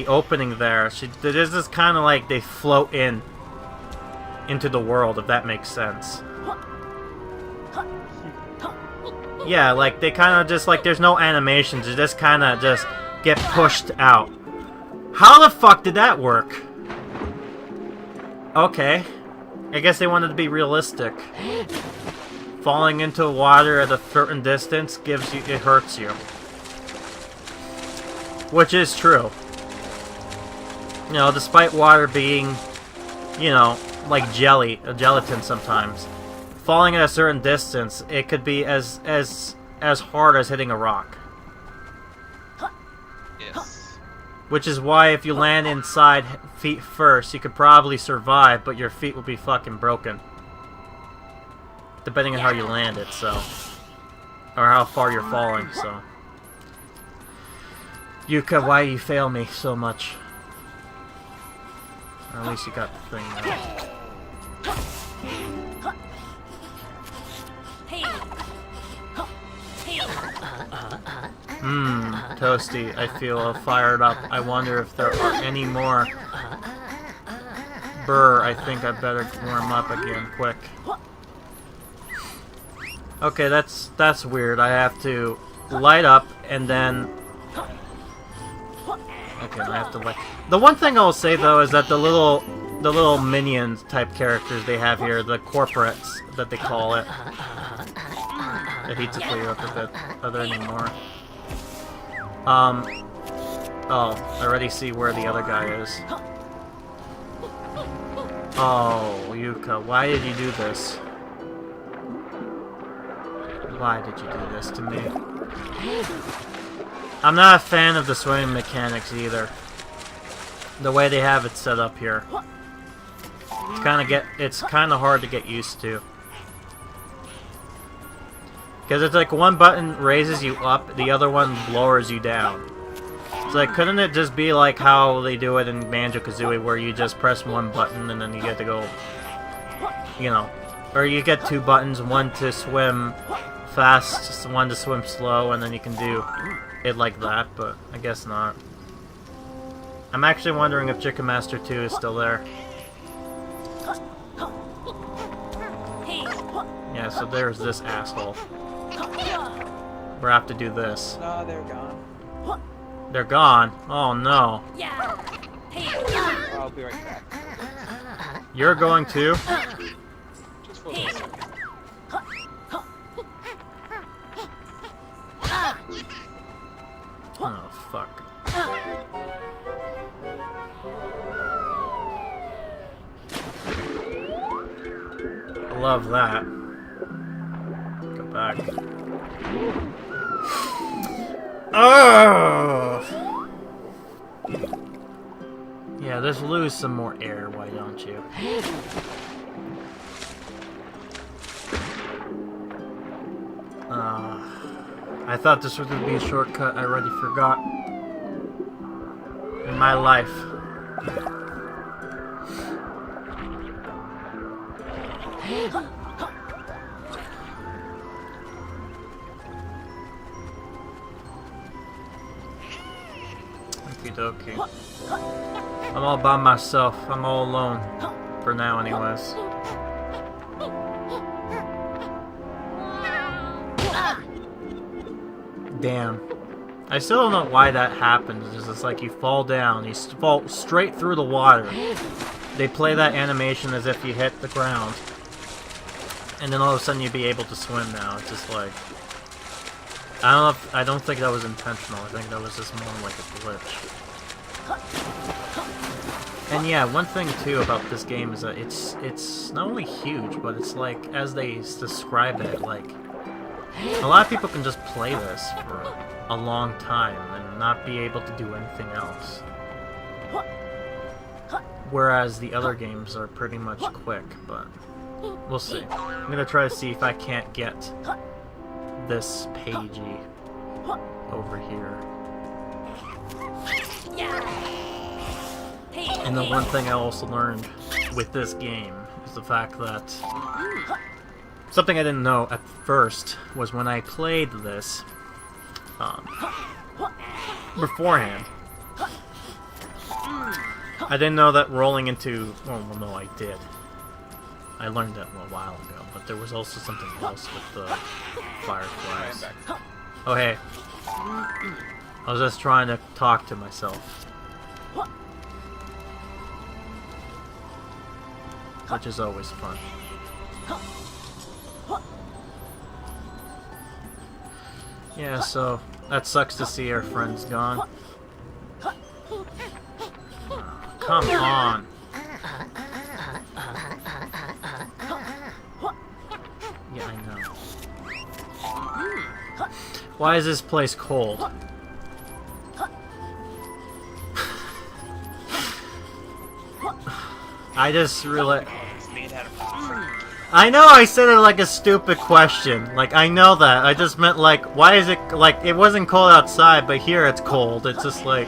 [SPEAKER 1] opening there, there's this kind of like they float into the world, if that makes sense. Yeah, like they kind of just like there's no animations, they just kind of just get pushed out. How the fuck did that work? Okay. I guess they wanted to be realistic. Falling into water at a certain distance it hurts you. Which is true. You know, despite water being, you know, like gelatin sometimes. Falling at a certain distance, it could be as hard as hitting a rock.
[SPEAKER 2] Yes.
[SPEAKER 1] Which is why if you land inside feet first, you could probably survive, but your feet will be fucking broken. Depending on how you land it, so. Or how far you're falling, so. Yuka, why you fail me so much? Or at least you got the thing now. Toasty, I feel fired up. I wonder if there are any more. Brr, I think I better warm up again, quick. Okay, that's weird. I have to light up and then... Okay, I have to light... The one thing I'll say though is that the little minions type characters they have here, the corporates that they call it. I hate to clear up a bit other anymore. Oh, I already see where the other guy is. Oh, Yooka, why did you do this? Why did you do this to me? I'm not a fan of the swimming mechanics either. The way they have it set up here. It's kind of hard to get used to. Because it's like one button raises you up, the other one lowers you down. It's like, couldn't it just be like how they do it in Banjo-Kazooie, where you just press one button and then you get to go, you know, or you get two buttons, one to swim fast, one to swim slow, and then you can do it like that, but I guess not. I'm actually wondering if Chicken Master 2 is still there. Yeah, so there's this asshole. We're have to do this.
[SPEAKER 2] No, they're gone.
[SPEAKER 1] They're gone? Oh no.
[SPEAKER 2] I'll be right back.
[SPEAKER 1] You're going too?
[SPEAKER 2] Just for a second.
[SPEAKER 1] Oh, fuck. Love that. Go back. Oh! Yeah, just lose some more air, why don't you? I thought this was going to be a shortcut. I already forgot. In my life. Okie dokie. I'm all by myself. I'm all alone. For now, anyways. Damn. I still don't know why that happens. It's just like you fall down, you fall straight through the water. They play that animation as if you hit the ground. And then all of a sudden you'd be able to swim now. It's just like... I don't think that was intentional. I think that was just more like a glitch. And yeah, one thing too about this game is that it's not only huge, but it's like, as they describe it, like... A lot of people can just play this for a long time and not be able to do anything else. Whereas the other games are pretty much quick, but we'll see. I'm gonna try to see if I can't get this pagey over here. And the one thing I also learned with this game is the fact that something I didn't know at first was when I played this beforehand. I didn't know that rolling into... Oh, well, no, I did. I learned that a while ago, but there was also something else with the fireflies. Oh, hey. I was just trying to talk to myself. Which is always fun. Yeah, so that sucks to see our friends gone. Come on. Yeah, I know. Why is this place cold? I just really... I know I said it like a stupid question. Like, I know that. I just meant, like, why is it... Like, it wasn't cold outside, but here it's cold. It's just like...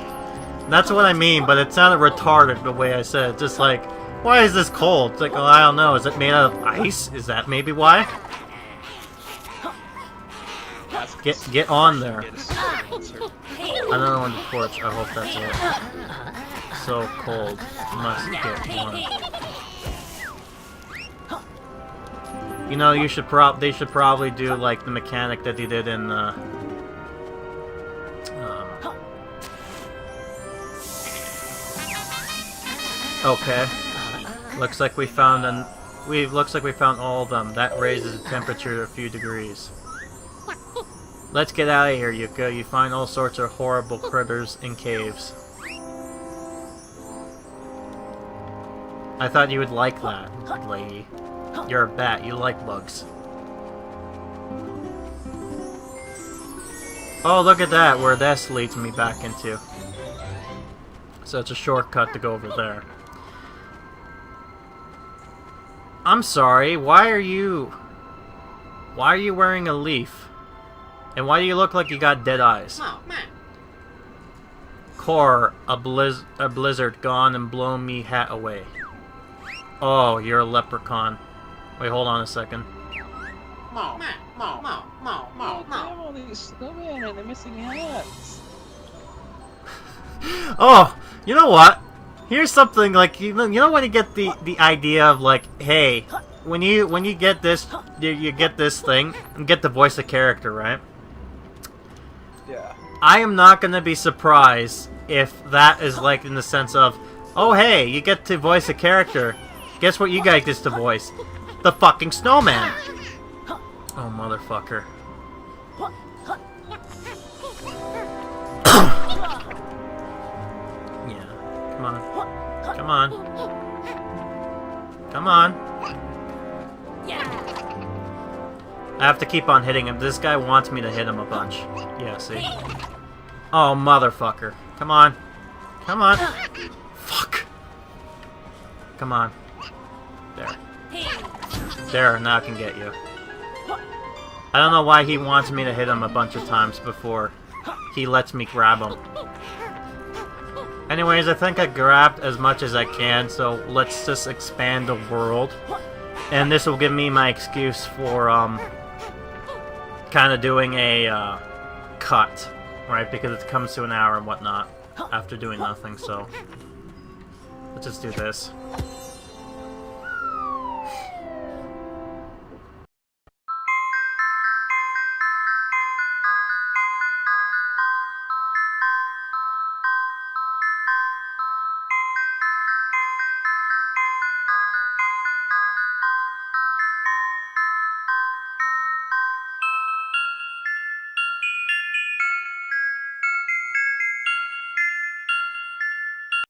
[SPEAKER 1] That's what I mean, but it sounded retarded the way I said it. Just like, why is this cold? It's like, oh, I don't know. Is it made out of ice? Is that maybe why? Get on there. Another one to torch. I hope that's it. So cold. Must get one. You know, they should probably do like the mechanic that they did in okay. Looks like we found all of them. That raises the temperature a few degrees. Let's get out of here, Yuka. You find all sorts of horrible critters in caves. I thought you would like that, lady. You're a bat. You like bugs. Oh, look at that, where this leads me back into. So it's a shortcut to go over there. I'm sorry, why are you wearing a leaf? And why do you look like you got dead eyes? Core, a blizzard gone and blown me hat away. Oh, you're a leprechaun. Wait, hold on a second.
[SPEAKER 2] Oh, damn, all these snowmen and they're missing hats.
[SPEAKER 1] Oh, you know what? Here's something like you know when you get the idea of like, hey, when you get this, you get this thing and get to voice a character, right?
[SPEAKER 2] Yeah.
[SPEAKER 1] I am not gonna be surprised if that is like in the sense of, oh hey, you get to voice a character. Guess what you guys get to voice? The fucking snowman. Oh motherfucker. Yeah. Come on. Come on. Come on. I have to keep on hitting him. This guy wants me to hit him a bunch. Yeah, see? Oh, motherfucker. Come on. Come on. Fuck. Come on. There. There, now I can get you. I don't know why he wants me to hit him a bunch of times before he lets me grab him. Anyways, I think I grabbed as much as I can, so let's just expand the world. And this will give me my excuse for, kind of doing a, cut, right? Because it comes to an hour and whatnot after doing nothing, so let's just do this.